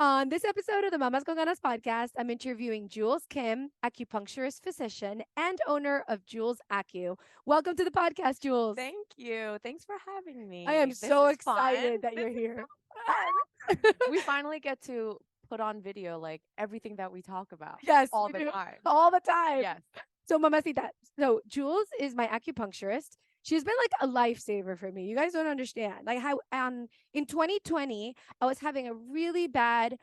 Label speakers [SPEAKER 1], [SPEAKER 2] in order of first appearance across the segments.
[SPEAKER 1] On this episode of the Mamas con Ganas podcast, I'm interviewing Jules Kim, acupuncturist physician and owner of Jules Acu. Welcome to the podcast, Jules.
[SPEAKER 2] Thank you. Thanks for having
[SPEAKER 1] I am
[SPEAKER 2] me. This
[SPEAKER 1] so
[SPEAKER 2] is fun.
[SPEAKER 1] excited that
[SPEAKER 2] This
[SPEAKER 1] you're
[SPEAKER 2] is
[SPEAKER 1] here.
[SPEAKER 2] so fun. We finally get to put on video like everything that we talk about
[SPEAKER 1] Yes,
[SPEAKER 2] all
[SPEAKER 1] we
[SPEAKER 2] the
[SPEAKER 1] do
[SPEAKER 2] time.
[SPEAKER 1] all the time.
[SPEAKER 2] Yes.
[SPEAKER 1] So, Mamacita, so Jules is my acupuncturist. She's been like a lifesaver for me. You guys don't understand. Like how in 2020, I was having a really bad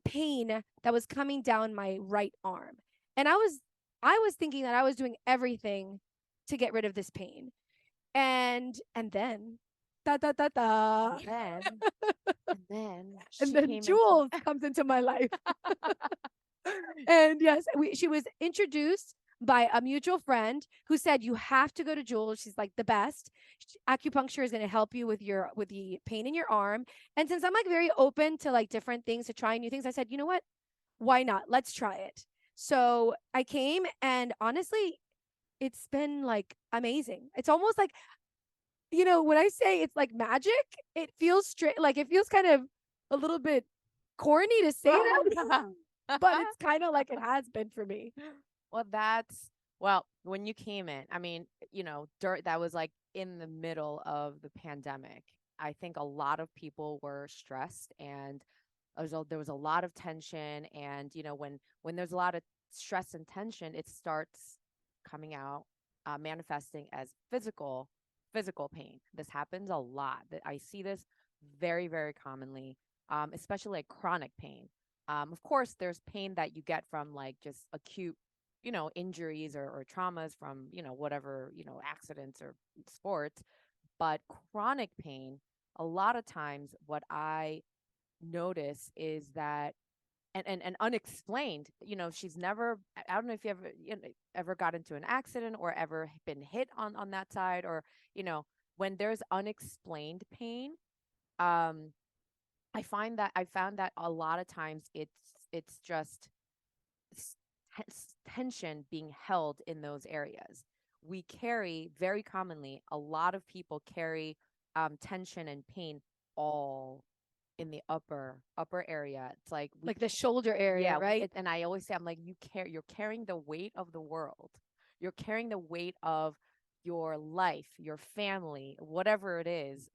[SPEAKER 1] pain that was coming down my right arm. And I was thinking that I was doing everything to get rid of this pain. And then da da da da.
[SPEAKER 2] And then, and then
[SPEAKER 1] And
[SPEAKER 2] she
[SPEAKER 1] then
[SPEAKER 2] came into
[SPEAKER 1] Jules comes into my life. And yes, she was introduced by a mutual friend who said you have to go to Jules. She's like the best. Acupuncture is going to help you with the pain in your arm. And since I'm like very open to like different things, to try new things, I said, you know what? Why not? Let's try it. So I came, and honestly, it's been like amazing. It's almost like, when I say it's like magic, it feels straight, like it feels kind of a little bit corny to say that, but it's kind of like it has been for me.
[SPEAKER 2] well, well, when you came in, I mean, that was like in the middle of the pandemic. I think a lot of people were stressed and there was a lot of tension. And, when there's a lot of stress and tension, it starts coming out, manifesting as physical pain. This happens a lot. I see this very, very commonly, especially like chronic pain. Of course, there's pain that you get from like just acute, injuries or traumas from, whatever, accidents or sports. But chronic pain, a lot of times what I notice is that and unexplained, she's never, I don't know if you ever ever got into an accident or ever been hit on that side, or when there's unexplained pain. Um i found that a lot of times it's just tension being held in those areas. We carry, very commonly, a lot of people carry tension and pain all in the upper area. It's like
[SPEAKER 1] Like the shoulder area,
[SPEAKER 2] yeah,
[SPEAKER 1] right?
[SPEAKER 2] and I always say, I'm like, you're carrying the weight of the world. You're carrying the weight of your life, your family, whatever it is.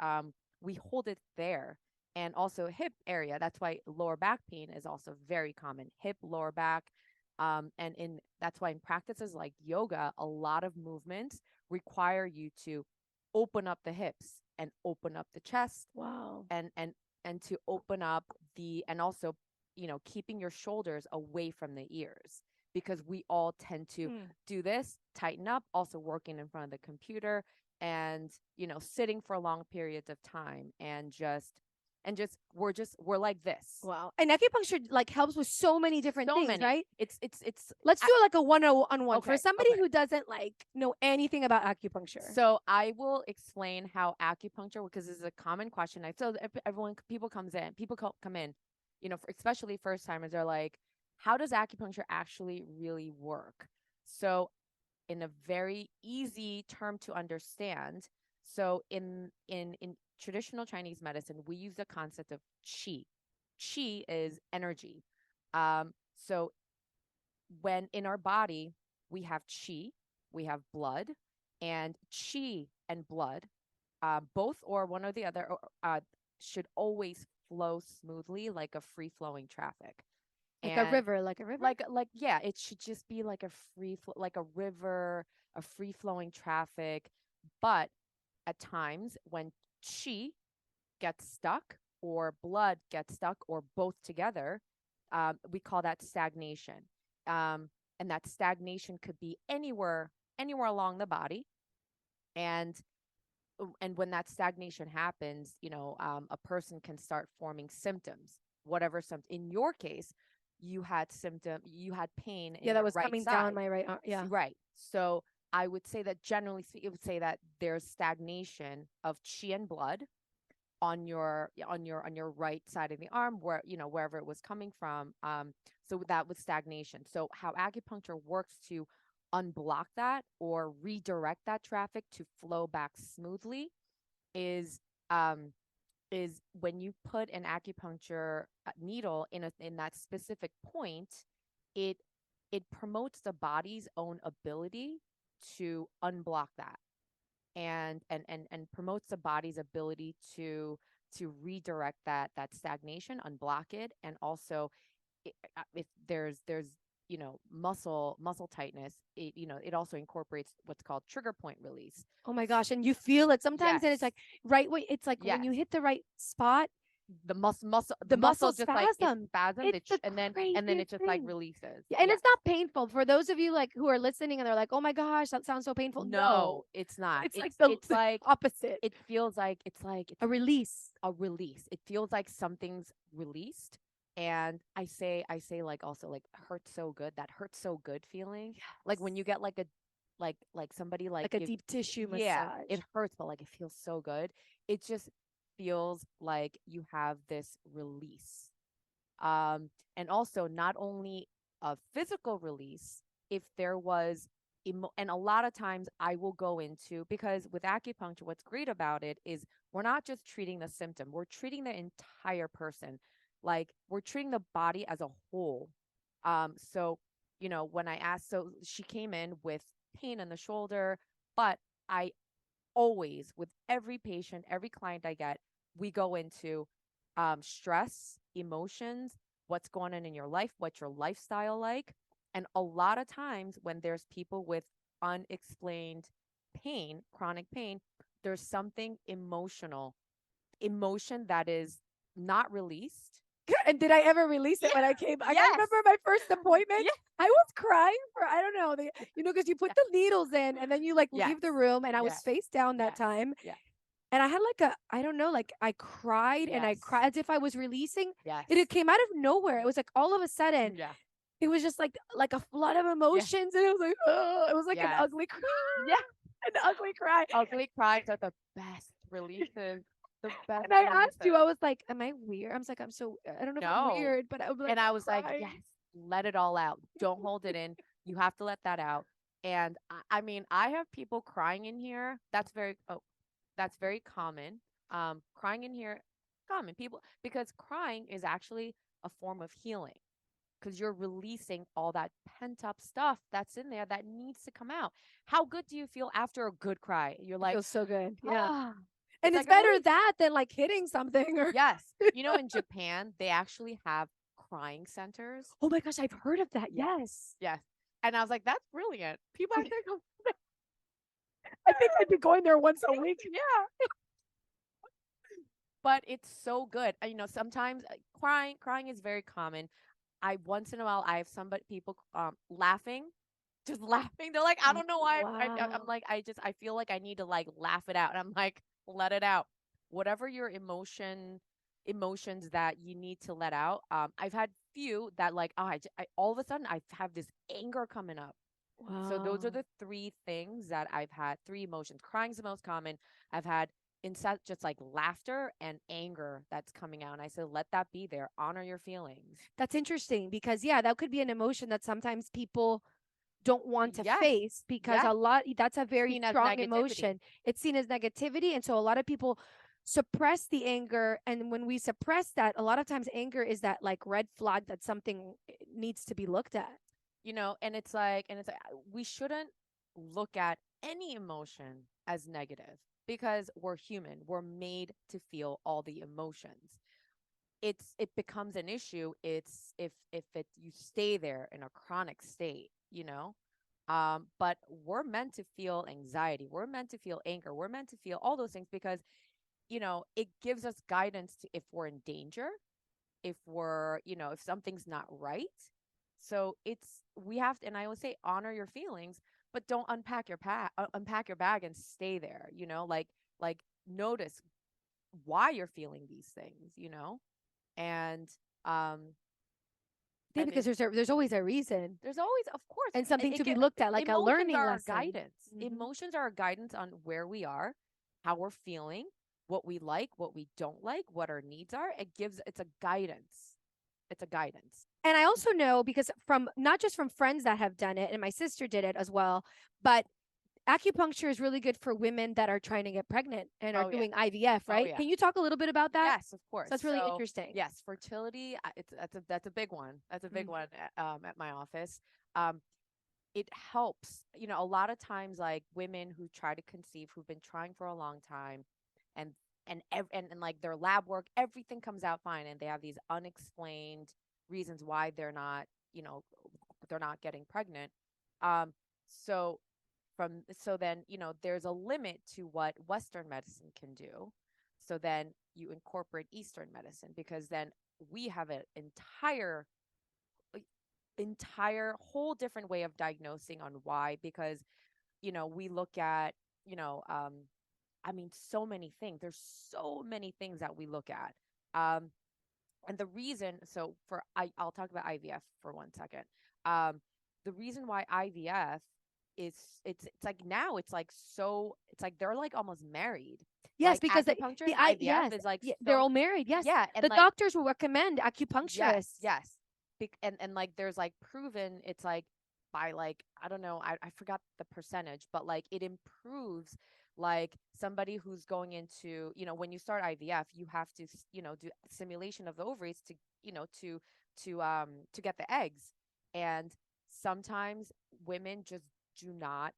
[SPEAKER 2] We hold it there. And also hip area. That's why lower back pain is also very common. Hip, lower back. And in that's why in practices like yoga, a lot of movements require you to open up the hips and open up the chest,
[SPEAKER 1] Wow.
[SPEAKER 2] and to open up and also, keeping your shoulders away from the ears, because we all tend to
[SPEAKER 1] Mm.
[SPEAKER 2] do this, tighten up, also working in front of the computer, and sitting for long periods of time, and just we're like this.
[SPEAKER 1] Wow. And acupuncture like helps with so many different
[SPEAKER 2] So
[SPEAKER 1] things,
[SPEAKER 2] many.
[SPEAKER 1] right?
[SPEAKER 2] It's
[SPEAKER 1] Let's do like a one-on-one for
[SPEAKER 2] okay.
[SPEAKER 1] somebody
[SPEAKER 2] Okay.
[SPEAKER 1] who doesn't like know anything about acupuncture.
[SPEAKER 2] So I will explain how acupuncture, because this is a common question. People come in, especially first timers, they're like, how does acupuncture actually really work? So in a very easy term to understand, so in traditional Chinese medicine, we use the concept of qi. Qi is energy. So when in our body we have qi, we have blood, and qi and blood, both or one or the other, should always flow smoothly like a free flowing traffic.
[SPEAKER 1] Like a
[SPEAKER 2] And
[SPEAKER 1] river, like a river.
[SPEAKER 2] like yeah, it should just be like a like a river, a free flowing traffic. But at times when qi gets stuck or blood gets stuck or both together, we call that stagnation. Um, and that stagnation could be anywhere along the body. And when that stagnation happens, a person can start forming symptoms, whatever symptom. In your case, you had pain
[SPEAKER 1] Yeah,
[SPEAKER 2] in
[SPEAKER 1] that
[SPEAKER 2] your
[SPEAKER 1] was
[SPEAKER 2] right
[SPEAKER 1] coming down
[SPEAKER 2] side.
[SPEAKER 1] my right arm. Yeah.
[SPEAKER 2] Right. So I would say that generally speaking, it would say that there's stagnation of qi and blood on your right side of the arm, where wherever it was coming from. So that was stagnation. So how acupuncture works to unblock that or redirect that traffic to flow back smoothly is, um is when you put an acupuncture needle in that specific point, it it promotes the body's own ability to unblock that, and promotes the body's ability to redirect that stagnation, unblock it, and also if there's muscle tightness, it also incorporates what's called trigger point release.
[SPEAKER 1] Oh my gosh. And you feel it sometimes, and it's
[SPEAKER 2] Yes,
[SPEAKER 1] like right way. It's like when
[SPEAKER 2] yes.
[SPEAKER 1] you hit the right spot,
[SPEAKER 2] The
[SPEAKER 1] the
[SPEAKER 2] muscle
[SPEAKER 1] muscle
[SPEAKER 2] just like it
[SPEAKER 1] spasm.
[SPEAKER 2] spasms
[SPEAKER 1] It's
[SPEAKER 2] it
[SPEAKER 1] the
[SPEAKER 2] and then it
[SPEAKER 1] craziest
[SPEAKER 2] just like
[SPEAKER 1] thing.
[SPEAKER 2] releases.
[SPEAKER 1] Yeah, and
[SPEAKER 2] Yes.
[SPEAKER 1] it's not painful for those of you like who are listening and they're like, "Oh my gosh, that sounds so painful."
[SPEAKER 2] No,
[SPEAKER 1] No,
[SPEAKER 2] it's not.
[SPEAKER 1] it's like
[SPEAKER 2] It's
[SPEAKER 1] the
[SPEAKER 2] like
[SPEAKER 1] opposite.
[SPEAKER 2] it feels like it's
[SPEAKER 1] A release.
[SPEAKER 2] a release. It feels like something's released. And I say like also like hurts so good, that hurts so good feeling. Like when you get like a like somebody like
[SPEAKER 1] Like a
[SPEAKER 2] give
[SPEAKER 1] deep tissue
[SPEAKER 2] yeah,
[SPEAKER 1] massage.
[SPEAKER 2] it hurts, but like it feels so good. It just feels like you have this release. And also not only a physical release, if there was and a lot of times I will go into, because with acupuncture, what's great about it is we're not just treating the symptom, we're treating the entire person. Like we're treating the body as a whole. So when I asked, so she came in with pain in the shoulder, but I always, with every patient, every client I get, we go into stress, emotions, what's going on in your life, what's your lifestyle like. And a lot of times when there's people with unexplained pain, chronic pain, there's something emotion that is not released.
[SPEAKER 1] And did I ever release it
[SPEAKER 2] Yeah.
[SPEAKER 1] when I came? I
[SPEAKER 2] Yes.
[SPEAKER 1] remember my first appointment.
[SPEAKER 2] Yeah.
[SPEAKER 1] I was crying for I don't know, because you put the needles in and then you like
[SPEAKER 2] Yes.
[SPEAKER 1] leave the room, and I was
[SPEAKER 2] Yes.
[SPEAKER 1] face down that
[SPEAKER 2] Yes.
[SPEAKER 1] time.
[SPEAKER 2] Yes.
[SPEAKER 1] And I had like I don't know, like I cried and I
[SPEAKER 2] Yes.
[SPEAKER 1] cried as if I was releasing.
[SPEAKER 2] Yes.
[SPEAKER 1] It came out of nowhere. It was like all of a sudden,
[SPEAKER 2] Yeah.
[SPEAKER 1] it was just like a flood of
[SPEAKER 2] Yeah.
[SPEAKER 1] emotions, and it was like, oh, it was like an
[SPEAKER 2] Yes.
[SPEAKER 1] ugly cry,
[SPEAKER 2] Yeah.
[SPEAKER 1] an ugly cry.
[SPEAKER 2] Ugly cries are the best releases. The best
[SPEAKER 1] And I asked you,
[SPEAKER 2] releases.
[SPEAKER 1] I was like, "Am I weird?" I was like, I don't know if I'm
[SPEAKER 2] No.
[SPEAKER 1] weird, but I was like
[SPEAKER 2] And I was like,
[SPEAKER 1] crying.
[SPEAKER 2] yes, let it all out. Don't hold it in. You have to let that out. And I mean, I have people crying in here. That's very common. Crying in here, common people, because crying is actually a form of healing, because you're releasing all that pent up stuff that's in there that needs to come out. How good do you feel after a good cry? You're
[SPEAKER 1] It
[SPEAKER 2] like,
[SPEAKER 1] feels so good. Yeah.
[SPEAKER 2] ah,
[SPEAKER 1] And
[SPEAKER 2] it's
[SPEAKER 1] it's
[SPEAKER 2] like a
[SPEAKER 1] better
[SPEAKER 2] relief.
[SPEAKER 1] that than like hitting something or
[SPEAKER 2] Yes. In Japan, they actually have crying centers.
[SPEAKER 1] oh my gosh, I've heard of that.
[SPEAKER 2] Yes.
[SPEAKER 1] Yes.
[SPEAKER 2] Yes. And I was like, that's brilliant. People actually go,
[SPEAKER 1] I think I'd be going there once a week.
[SPEAKER 2] yeah. But it's so good. Sometimes crying is very common. I once in a while I have somebody people laughing, just laughing. They're like, I don't know why. I'm
[SPEAKER 1] Wow.
[SPEAKER 2] like, I feel like I need to like laugh it out. And I'm like, let it out. Whatever your emotions that you need to let out. I've had few that like, oh, I all of a sudden I have this anger coming up. So those are
[SPEAKER 1] Wow.
[SPEAKER 2] the three things that I've had. Three emotions. Crying's the most common. I've had instead just like laughter and anger that's coming out. And I said, let that be there. Honor your feelings.
[SPEAKER 1] That's interesting because yeah, that could be an emotion that sometimes people don't want to
[SPEAKER 2] Yes.
[SPEAKER 1] face because
[SPEAKER 2] Yes.
[SPEAKER 1] that's a very
[SPEAKER 2] Seen as
[SPEAKER 1] strong
[SPEAKER 2] negativity.
[SPEAKER 1] emotion. It's seen as negativity. And so a lot of people suppress the anger. And when we suppress that, a lot of times anger is that like red flag that something needs to be looked at.
[SPEAKER 2] And it's like we shouldn't look at any emotion as negative, because we're human. We're made to feel all the emotions. It becomes an issue. It's if it you stay there in a chronic state. But we're meant to feel anxiety. We're meant to feel anger. We're meant to feel all those things, because it gives us guidance to if we're in danger, if something's not right. So we have to, and I always say, honor your feelings, but don't unpack your bag and stay there. Like notice why you're feeling these things. And
[SPEAKER 1] Yeah,
[SPEAKER 2] I
[SPEAKER 1] because
[SPEAKER 2] mean,
[SPEAKER 1] there's always a reason
[SPEAKER 2] there's always, of course,
[SPEAKER 1] and something to be
[SPEAKER 2] again,
[SPEAKER 1] looked at, like a
[SPEAKER 2] emotions
[SPEAKER 1] learning
[SPEAKER 2] are our
[SPEAKER 1] lesson.
[SPEAKER 2] guidance.
[SPEAKER 1] Mhm.
[SPEAKER 2] Emotions are our guidance on where we are, how we're feeling, what we like, what we don't like, what our needs are. It's a guidance. It's a guidance.
[SPEAKER 1] And I also know because from not just from friends that have done it, and my sister did it as well, but acupuncture is really good for women that are trying to get pregnant and are
[SPEAKER 2] Oh yeah.
[SPEAKER 1] doing IVF,
[SPEAKER 2] Oh
[SPEAKER 1] right?
[SPEAKER 2] yeah.
[SPEAKER 1] Can you talk a little bit about that?
[SPEAKER 2] Yes, of course.
[SPEAKER 1] So that's really
[SPEAKER 2] So
[SPEAKER 1] interesting.
[SPEAKER 2] yes, fertility. It's that's a big one. That's a big
[SPEAKER 1] Mm.
[SPEAKER 2] one at my office. Um, it helps. You know, a lot of times, like women who try to conceive, who've been trying for a long time, and and like their lab work, everything comes out fine, and they have these unexplained reasons why they're not, you know, they're not getting pregnant. Um, so so then, you know, there's a limit to what Western medicine can do. So then you incorporate Eastern medicine, because then we have an like, entire whole different way of diagnosing on why. Because, you know, we look at, you know, I mean, so many things. There's so many things that we look at. Um, and the reason, so I'll talk about IVF for 1 second. Um, the reason why IVF is, it's like now it's like, so it's like they're like almost married.
[SPEAKER 1] Yes,
[SPEAKER 2] Like
[SPEAKER 1] because
[SPEAKER 2] acupuncture
[SPEAKER 1] the
[SPEAKER 2] and
[SPEAKER 1] I
[SPEAKER 2] IVF
[SPEAKER 1] yes,
[SPEAKER 2] is like
[SPEAKER 1] they're
[SPEAKER 2] so,
[SPEAKER 1] all married. Yes,
[SPEAKER 2] yeah, and
[SPEAKER 1] the
[SPEAKER 2] like,
[SPEAKER 1] doctors will recommend
[SPEAKER 2] yes,
[SPEAKER 1] acupuncturists.
[SPEAKER 2] yes. And like there's like proven, it's like by like, I don't know, I forgot the percentage, but like it improves like somebody who's going into, you know, when you start IVF, you have to, you know, do simulation of the ovaries to, you know, to get the eggs. And sometimes women just do not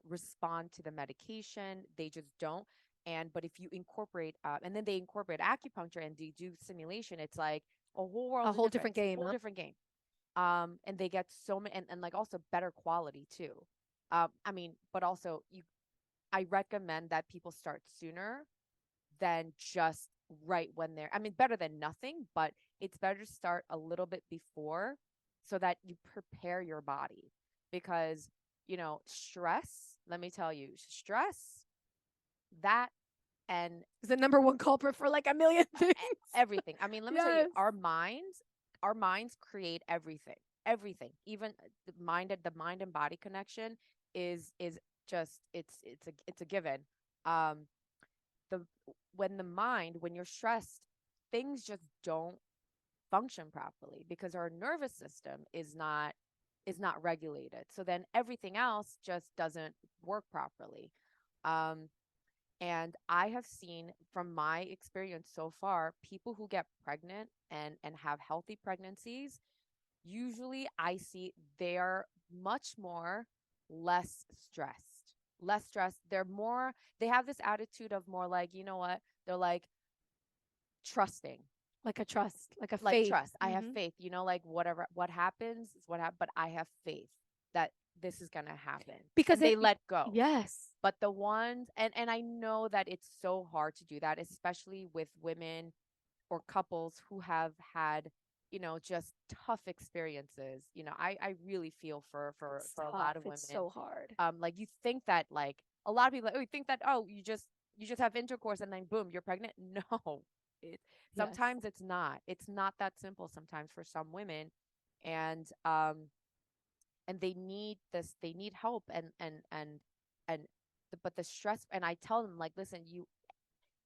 [SPEAKER 2] respond to the medication. They just don't. And but if you incorporate and then they incorporate acupuncture and they do simulation, it's like a whole
[SPEAKER 1] A
[SPEAKER 2] world of
[SPEAKER 1] whole
[SPEAKER 2] different.
[SPEAKER 1] different
[SPEAKER 2] It's a
[SPEAKER 1] game,
[SPEAKER 2] whole
[SPEAKER 1] huh?
[SPEAKER 2] different game. And they get so many, and like also better quality too. I mean, but also I recommend that people start sooner than just right when they're, I mean, better than nothing, but it's better to start a little bit before so that you prepare your body. Because, you know, stress, let me tell you, stress, that, and
[SPEAKER 1] It's the number one culprit for like a million things.
[SPEAKER 2] everything. I mean, let me tell you,
[SPEAKER 1] Yes.
[SPEAKER 2] our minds create everything. Everything. Even the mind and body connection is just, it's a given. Um the when the mind, when you're stressed, things just don't function properly because our nervous system is not regulated. So then everything else just doesn't work properly. Um and I have seen from my experience so far, people who get pregnant and have healthy pregnancies, usually I see they're much more less stressed. Less stressed. They have this attitude of more like, you know what? They're like trusting.
[SPEAKER 1] Like a trust, like a
[SPEAKER 2] Like
[SPEAKER 1] faith.
[SPEAKER 2] trust. I have
[SPEAKER 1] Mhm.
[SPEAKER 2] faith, you know, like whatever what happens is what happens, but I have faith that this is gonna happen.
[SPEAKER 1] Because
[SPEAKER 2] And they
[SPEAKER 1] it
[SPEAKER 2] let go.
[SPEAKER 1] yes.
[SPEAKER 2] But the ones, and I know that it's so hard to do that, especially with women or couples who have had, you know, just tough experiences. You know, I really feel
[SPEAKER 1] It's
[SPEAKER 2] for a lot
[SPEAKER 1] tough.
[SPEAKER 2] of
[SPEAKER 1] It's
[SPEAKER 2] women.
[SPEAKER 1] so hard.
[SPEAKER 2] Like you think that like a lot of people, oh, you think that, oh, you just have intercourse and then boom, you're pregnant. No, it
[SPEAKER 1] Yes.
[SPEAKER 2] sometimes it's not that simple sometimes for some women. And they need this, they need help. And but the stress, and I tell them like, listen, you,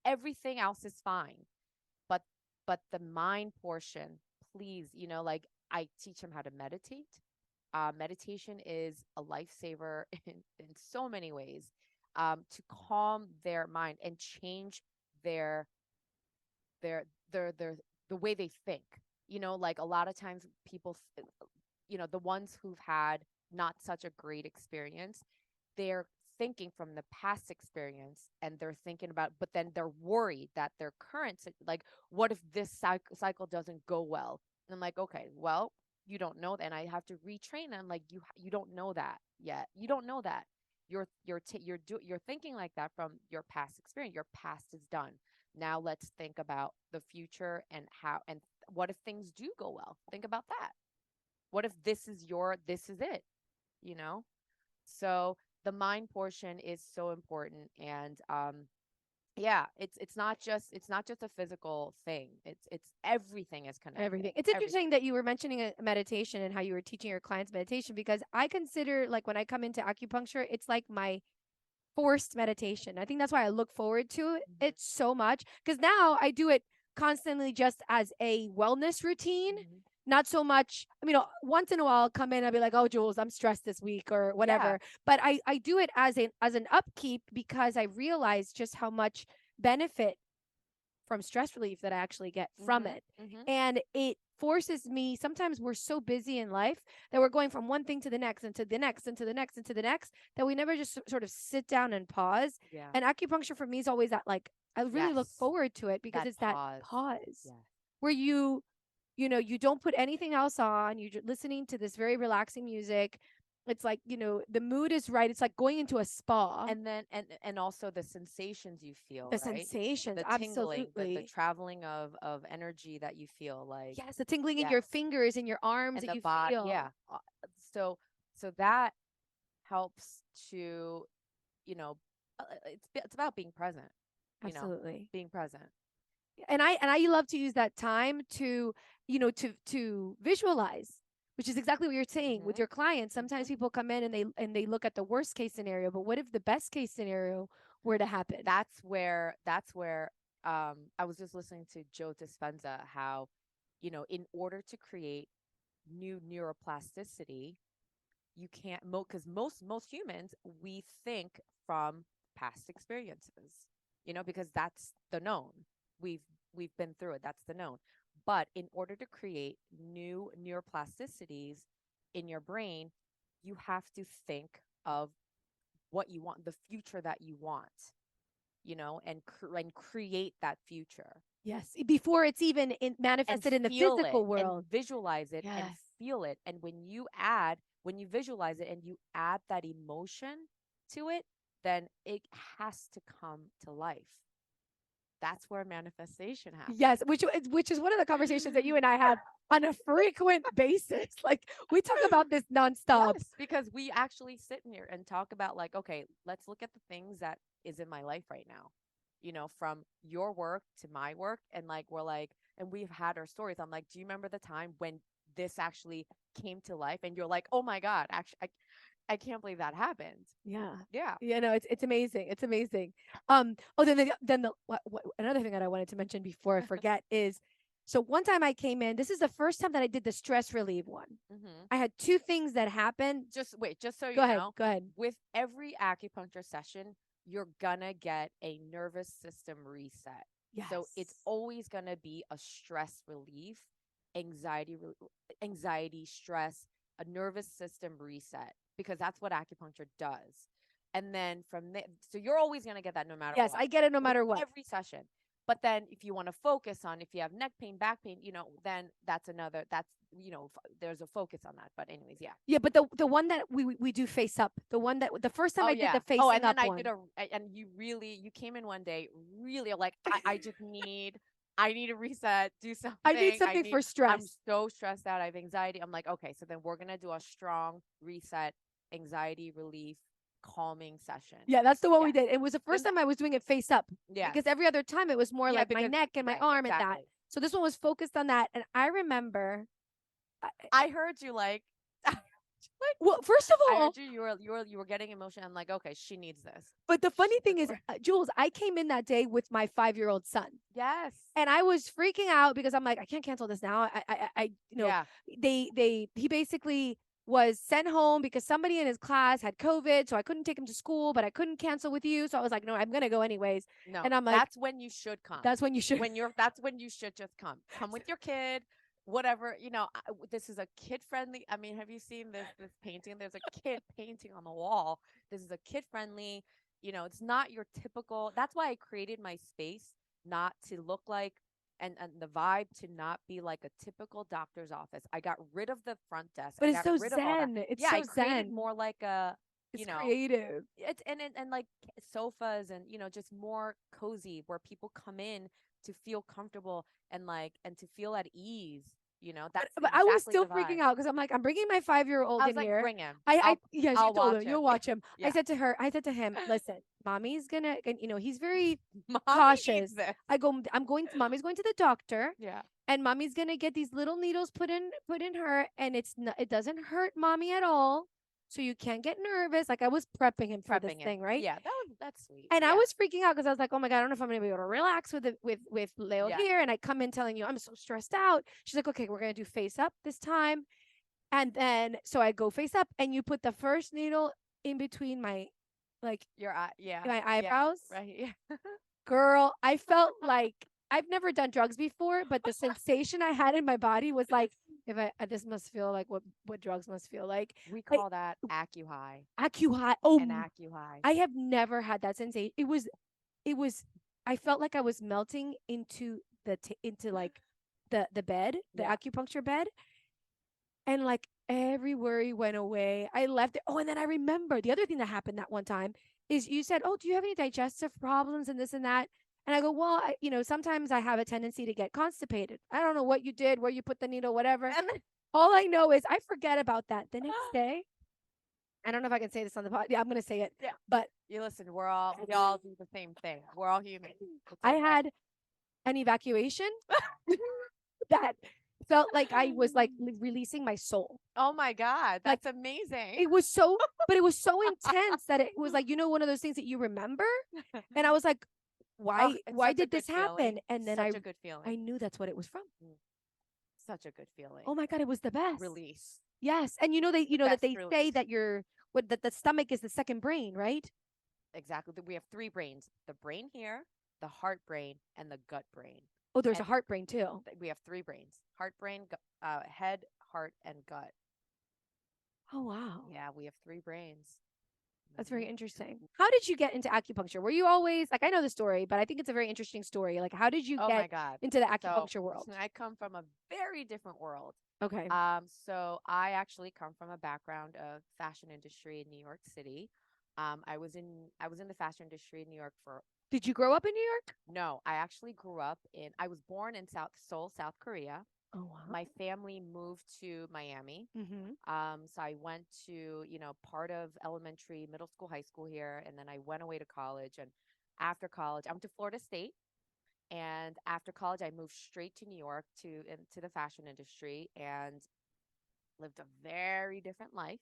[SPEAKER 2] everything else is fine, but the mind portion, please, you know, like I teach them how to meditate. Meditation is a lifesaver in so many ways, to calm their mind and change their their their the way they think. You know, like a lot of times people, you know, the ones who've had not such a great experience, they're thinking from the past experience, and they're thinking about, but then they're worried that their current like, what if this cycle doesn't go well? And I'm like, okay, well, you don't know that. And I have to retrain them, like, you don't know that yet. You don't know that. You're thinking like that from your past experience. Your past is done. Now let's think about the future, and how, and what if things do go well? Think about that. What if this is it, you know? So the mind portion is so important. And yeah, it's not just a physical thing. It's everything is connected.
[SPEAKER 1] Everything. It's
[SPEAKER 2] Everything.
[SPEAKER 1] interesting that you were mentioning a meditation and how you were teaching your clients meditation, because I consider like when I come into acupuncture, it's like my forced meditation. I think that's why I look forward to it
[SPEAKER 2] Hmm.
[SPEAKER 1] so much, because now I do it constantly just as a wellness routine.
[SPEAKER 2] Hmm.
[SPEAKER 1] not so much. I mean, once in a while I'll come in, I'll be like, oh, Jules, I'm stressed this week or
[SPEAKER 2] Yeah.
[SPEAKER 1] whatever. But I do it as an upkeep because I realize just how much benefit from stress relief that I actually get from
[SPEAKER 2] Mhm.
[SPEAKER 1] it.
[SPEAKER 2] Mhm.
[SPEAKER 1] And it forces me, sometimes we're so busy in life that we're going from one thing to the next and to the next and to the next and to the next that we never just sort of sit down and pause.
[SPEAKER 2] Yeah.
[SPEAKER 1] And acupuncture for me is always that, like, I really look
[SPEAKER 2] Yes.
[SPEAKER 1] forward to it because
[SPEAKER 2] That
[SPEAKER 1] it's that
[SPEAKER 2] pause.
[SPEAKER 1] pause
[SPEAKER 2] Yeah.
[SPEAKER 1] where you don't put anything else on. You're listening to this very relaxing music. It's like, the mood is right. It's like going into a spa.
[SPEAKER 2] And then and also the sensations you feel,
[SPEAKER 1] The
[SPEAKER 2] right?
[SPEAKER 1] sensations,
[SPEAKER 2] The tingling, the
[SPEAKER 1] absolutely.
[SPEAKER 2] traveling of energy that you feel, like,
[SPEAKER 1] Yes, the tingling in
[SPEAKER 2] yes.
[SPEAKER 1] your fingers and your arms
[SPEAKER 2] And
[SPEAKER 1] that
[SPEAKER 2] the
[SPEAKER 1] you
[SPEAKER 2] body, yeah.
[SPEAKER 1] feel.
[SPEAKER 2] So that helps to, you know, it's about being present,
[SPEAKER 1] Absolutely.
[SPEAKER 2] being present.
[SPEAKER 1] And I love to use that time to, to visualize, which is exactly what you're saying with
[SPEAKER 2] Mhm.
[SPEAKER 1] your clients. Sometimes
[SPEAKER 2] Mhm.
[SPEAKER 1] people come in and they look at the worst case scenario, but what if the best case scenario were to happen?
[SPEAKER 2] That's where I was just listening to Joe Dispenza, how, in order to create new neuroplasticity, you can't, because most humans, we think from past experiences, because that's the known. We've been through it. That's the known. But in order to create new neuroplasticities in your brain, you have to think of what you want, the future that you want, and create that future.
[SPEAKER 1] Yes, before it's even
[SPEAKER 2] And
[SPEAKER 1] manifested in the
[SPEAKER 2] feel it
[SPEAKER 1] physical
[SPEAKER 2] and
[SPEAKER 1] world.
[SPEAKER 2] visualize it and
[SPEAKER 1] Yes.
[SPEAKER 2] feel it. And when you visualize it and you add that emotion to it, then it has to come to life. That's where manifestation happens.
[SPEAKER 1] Yes, which is one of the conversations that you and I have on a frequent basis. Like, we talk about this nonstop.
[SPEAKER 2] Yes, because we actually sit in here and talk about, like, okay, let's look at the things that is in my life right now. From your work to my work, and, like, we're like, and we've had our stories. I'm like, do you remember the time when this actually came to life? And you're like, oh my God, actually, I can't believe that happened.
[SPEAKER 1] Yeah.
[SPEAKER 2] Yeah.
[SPEAKER 1] Yeah, no, it's amazing. It's amazing. Oh, then the another thing that I wanted to mention before I forget is, so one time I came in, this is the first time that I did the stress relief one.
[SPEAKER 2] Hmm.
[SPEAKER 1] I had two things that happened.
[SPEAKER 2] Just wait, just so
[SPEAKER 1] Go
[SPEAKER 2] you
[SPEAKER 1] ahead.
[SPEAKER 2] know,
[SPEAKER 1] Go ahead.
[SPEAKER 2] with every acupuncture session, you're gonna get a nervous system reset. So it's
[SPEAKER 1] Yes.
[SPEAKER 2] always gonna be a stress relief, anxiety, anxiety, stress, a nervous system reset, because that's what acupuncture does. And then from there, so you're always gonna get that no matter
[SPEAKER 1] Yes,
[SPEAKER 2] what,
[SPEAKER 1] I get it no
[SPEAKER 2] with
[SPEAKER 1] matter what.
[SPEAKER 2] every session. But then if you want to focus on, if you have neck pain, back pain, then that's another, there's a focus on that. But anyways, yeah.
[SPEAKER 1] Yeah, but the one that we do face up, the first time
[SPEAKER 2] Oh
[SPEAKER 1] I did
[SPEAKER 2] yeah.
[SPEAKER 1] the
[SPEAKER 2] Oh,
[SPEAKER 1] facing
[SPEAKER 2] and then
[SPEAKER 1] up
[SPEAKER 2] I did
[SPEAKER 1] one.
[SPEAKER 2] and you came in one day really like, I need a reset, do
[SPEAKER 1] I need
[SPEAKER 2] something.
[SPEAKER 1] something for
[SPEAKER 2] I'm
[SPEAKER 1] stress.
[SPEAKER 2] so stressed out. I have anxiety. I'm like, okay, so then we're gonna do a strong reset, anxiety relief, calming session.
[SPEAKER 1] Yeah, that's the one we
[SPEAKER 2] Yes.
[SPEAKER 1] did. It was the first
[SPEAKER 2] Then
[SPEAKER 1] time I was doing it face up
[SPEAKER 2] yes.
[SPEAKER 1] because every other time it was more
[SPEAKER 2] Yeah,
[SPEAKER 1] like my
[SPEAKER 2] because
[SPEAKER 1] neck and my
[SPEAKER 2] right,
[SPEAKER 1] arm and that.
[SPEAKER 2] exactly.
[SPEAKER 1] So this one was focused on that. And I remember, I-
[SPEAKER 2] I heard you like
[SPEAKER 1] well, first of
[SPEAKER 2] I
[SPEAKER 1] all,
[SPEAKER 2] heard you were getting emotional. I'm like, okay, she needs this.
[SPEAKER 1] but the funny thing is,
[SPEAKER 2] Before.
[SPEAKER 1] Jules, I came in that day with my 5-year-old son.
[SPEAKER 2] Yes.
[SPEAKER 1] And I was freaking out because I'm like, I can't cancel this now.
[SPEAKER 2] Yeah.
[SPEAKER 1] He basically was sent home because somebody in his class had COVID, so I couldn't take him to school, but I couldn't cancel with you. So I was like, no, I'm gonna go anyways.
[SPEAKER 2] No,
[SPEAKER 1] And I'm like,
[SPEAKER 2] that's when you should come.
[SPEAKER 1] that's when you should.
[SPEAKER 2] That's when you should just come. Come with your kid, whatever. This is a kid friendly. I mean, have you seen this painting? There's a kid painting on the wall. This is a kid friendly. It's not your typical. That's why I created my space not to look like, and the vibe to not be like a typical doctor's office. I got rid of the front desk.
[SPEAKER 1] But
[SPEAKER 2] I
[SPEAKER 1] it's
[SPEAKER 2] got
[SPEAKER 1] so
[SPEAKER 2] rid of all that.
[SPEAKER 1] zen. It's
[SPEAKER 2] Yeah,
[SPEAKER 1] so
[SPEAKER 2] I created
[SPEAKER 1] zen.
[SPEAKER 2] more like a, you
[SPEAKER 1] It's
[SPEAKER 2] know,
[SPEAKER 1] creative.
[SPEAKER 2] it's and like sofas, and just more cozy, where people come in to feel comfortable, and to feel at ease.
[SPEAKER 1] But,
[SPEAKER 2] That's
[SPEAKER 1] but I was
[SPEAKER 2] exactly
[SPEAKER 1] still
[SPEAKER 2] the
[SPEAKER 1] freaking
[SPEAKER 2] vibe.
[SPEAKER 1] out because I'm like, I'm bringing my 5-year-old
[SPEAKER 2] I was
[SPEAKER 1] in
[SPEAKER 2] like,
[SPEAKER 1] here.
[SPEAKER 2] bring him.
[SPEAKER 1] Yes, you
[SPEAKER 2] I'll
[SPEAKER 1] told
[SPEAKER 2] watch
[SPEAKER 1] him
[SPEAKER 2] him.
[SPEAKER 1] you'll watch him.
[SPEAKER 2] Yeah.
[SPEAKER 1] I said to him, listen, mommy's gonna, and he's very
[SPEAKER 2] Mommy needs
[SPEAKER 1] cautious.
[SPEAKER 2] this.
[SPEAKER 1] Mommy's going to the doctor,
[SPEAKER 2] Yeah.
[SPEAKER 1] and mommy's gonna get these little needles put in her, and it doesn't hurt mommy at all. so you can't get nervous. Like I was prepping him for this
[SPEAKER 2] Prepping him.
[SPEAKER 1] thing, right?
[SPEAKER 2] Yeah, that's sweet.
[SPEAKER 1] And I
[SPEAKER 2] Yeah.
[SPEAKER 1] was freaking out because I was like, oh my God, I don't know if I'm gonna be able to relax with it with Leo
[SPEAKER 2] Yeah.
[SPEAKER 1] here. And I come in telling you I'm so stressed out. She's like, okay, we're gonna do face up this time. And then so I go face up and you put the first needle in between my like
[SPEAKER 2] Your eye. Yeah.
[SPEAKER 1] my
[SPEAKER 2] Yeah.
[SPEAKER 1] eyebrows.
[SPEAKER 2] Right. Yeah.
[SPEAKER 1] Girl, I felt like I've never done drugs before, but the sensation I had in my body was like, if this must feel like what drugs must feel like.
[SPEAKER 2] We
[SPEAKER 1] I,
[SPEAKER 2] call that acu-high
[SPEAKER 1] Acu-high.
[SPEAKER 2] and
[SPEAKER 1] Oh,
[SPEAKER 2] acu-high.
[SPEAKER 1] I have never had that sensation. It was I felt like I was melting into into like the bed, the
[SPEAKER 2] Yeah.
[SPEAKER 1] acupuncture bed, and like every worry went away. I left it. Oh, and then I remember the other thing that happened that one time is you said, "Oh, do you have any digestive problems and this and that?" And I go, "Well, sometimes I have a tendency to get constipated. I don't know what you did, where you put the needle, whatever."
[SPEAKER 2] And then
[SPEAKER 1] All I know is I forget about that. The next day, I don't know if I can say this on the pod. Yeah, I'm going to say it.
[SPEAKER 2] yeah.
[SPEAKER 1] But
[SPEAKER 2] You listen, we all do the same thing. We're all human. It's
[SPEAKER 1] I
[SPEAKER 2] okay.
[SPEAKER 1] had an evacuation that felt like I was like releasing my soul.
[SPEAKER 2] Oh my God,
[SPEAKER 1] Like
[SPEAKER 2] that's amazing.
[SPEAKER 1] it was so, but it was so intense that it was like, one of those things that you remember. And I was like,
[SPEAKER 2] Oh,
[SPEAKER 1] why,
[SPEAKER 2] it's
[SPEAKER 1] why
[SPEAKER 2] such a
[SPEAKER 1] did
[SPEAKER 2] good
[SPEAKER 1] this happen?
[SPEAKER 2] feeling.
[SPEAKER 1] And then
[SPEAKER 2] Such a good
[SPEAKER 1] I
[SPEAKER 2] feeling.
[SPEAKER 1] knew that's what it was from.
[SPEAKER 2] Such a good feeling.
[SPEAKER 1] Oh my God, it was the best.
[SPEAKER 2] Release.
[SPEAKER 1] Yes. And that
[SPEAKER 2] The
[SPEAKER 1] that
[SPEAKER 2] best
[SPEAKER 1] they say
[SPEAKER 2] release.
[SPEAKER 1] that that the stomach is the second brain, right?
[SPEAKER 2] Exactly. We have three brains: the brain here, the heart brain, and the gut brain.
[SPEAKER 1] Oh, there's a
[SPEAKER 2] And
[SPEAKER 1] heart brain too.
[SPEAKER 2] we have three brains: heart, brain, head, heart, and gut.
[SPEAKER 1] Oh, wow.
[SPEAKER 2] Yeah, we have three brains.
[SPEAKER 1] That's very
[SPEAKER 2] Mhm.
[SPEAKER 1] interesting. How did you get into acupuncture? Were you always like, I know the story, but I think it's a very interesting story. Like, how did you
[SPEAKER 2] Oh
[SPEAKER 1] get
[SPEAKER 2] my God.
[SPEAKER 1] into the
[SPEAKER 2] So
[SPEAKER 1] acupuncture world?
[SPEAKER 2] I come from a very different world.
[SPEAKER 1] Okay.
[SPEAKER 2] So I actually come from a background of fashion industry in New York City. I was in the fashion industry in New York for
[SPEAKER 1] Did you grow up in New York?
[SPEAKER 2] no, I actually grew up I was born in Seoul, South Korea.
[SPEAKER 1] Oh, wow.
[SPEAKER 2] My family moved to Miami.
[SPEAKER 1] Mm-hmm.
[SPEAKER 2] So I went to, part of elementary, middle school, high school here, and then I went away to college. And after college, I went to Florida State. And after college, I moved straight to New York into the fashion industry and lived a very different life.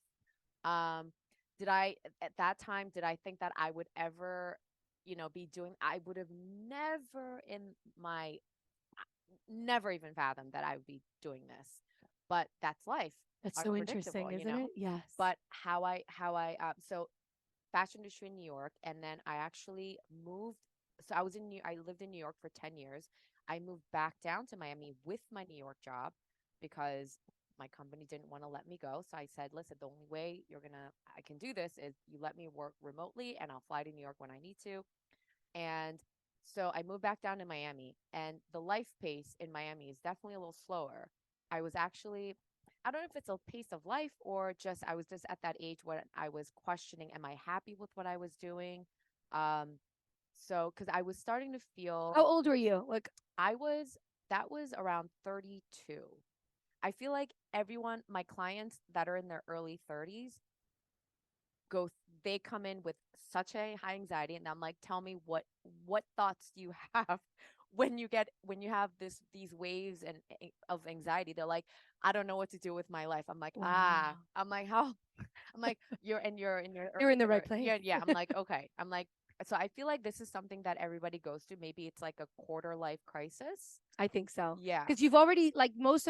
[SPEAKER 2] Um, did I at that time did I think that I would ever, be doing? I would have never even fathomed that I would be doing this. But that's life.
[SPEAKER 1] That's so interesting,
[SPEAKER 2] Unpredictable,
[SPEAKER 1] isn't it? Yes.
[SPEAKER 2] But so fashion industry in New York, and then I actually moved. So I lived in New York for 10 years. I moved back down to Miami with my New York job because my company didn't want to let me go. So I said, listen, the only way I can do this is you let me work remotely and I'll fly to New York when I need to. And so I moved back down to Miami, and the life pace in Miami is definitely a little slower. I was actually, I don't know if it's a pace of life or just I was just at that age when I was questioning, am I happy with what I was doing? Because I was starting to feel
[SPEAKER 1] How old were you? Like,
[SPEAKER 2] that was around 32. I feel like my clients that are in their early 30s, they come in with such a high anxiety, and I'm like, tell me what thoughts do you have when you have these waves of anxiety. They're like, I don't know what to do with my life. I'm like,
[SPEAKER 1] wow.
[SPEAKER 2] I'm like, how? I'm like, you're in your
[SPEAKER 1] You're
[SPEAKER 2] early
[SPEAKER 1] in the right
[SPEAKER 2] 30s.
[SPEAKER 1] place.
[SPEAKER 2] Yeah, yeah. I'm like, okay. I'm like, so I feel like this is something that everybody goes through. Maybe it's like a quarter life crisis.
[SPEAKER 1] I think so.
[SPEAKER 2] Yeah.
[SPEAKER 1] Because you've already like most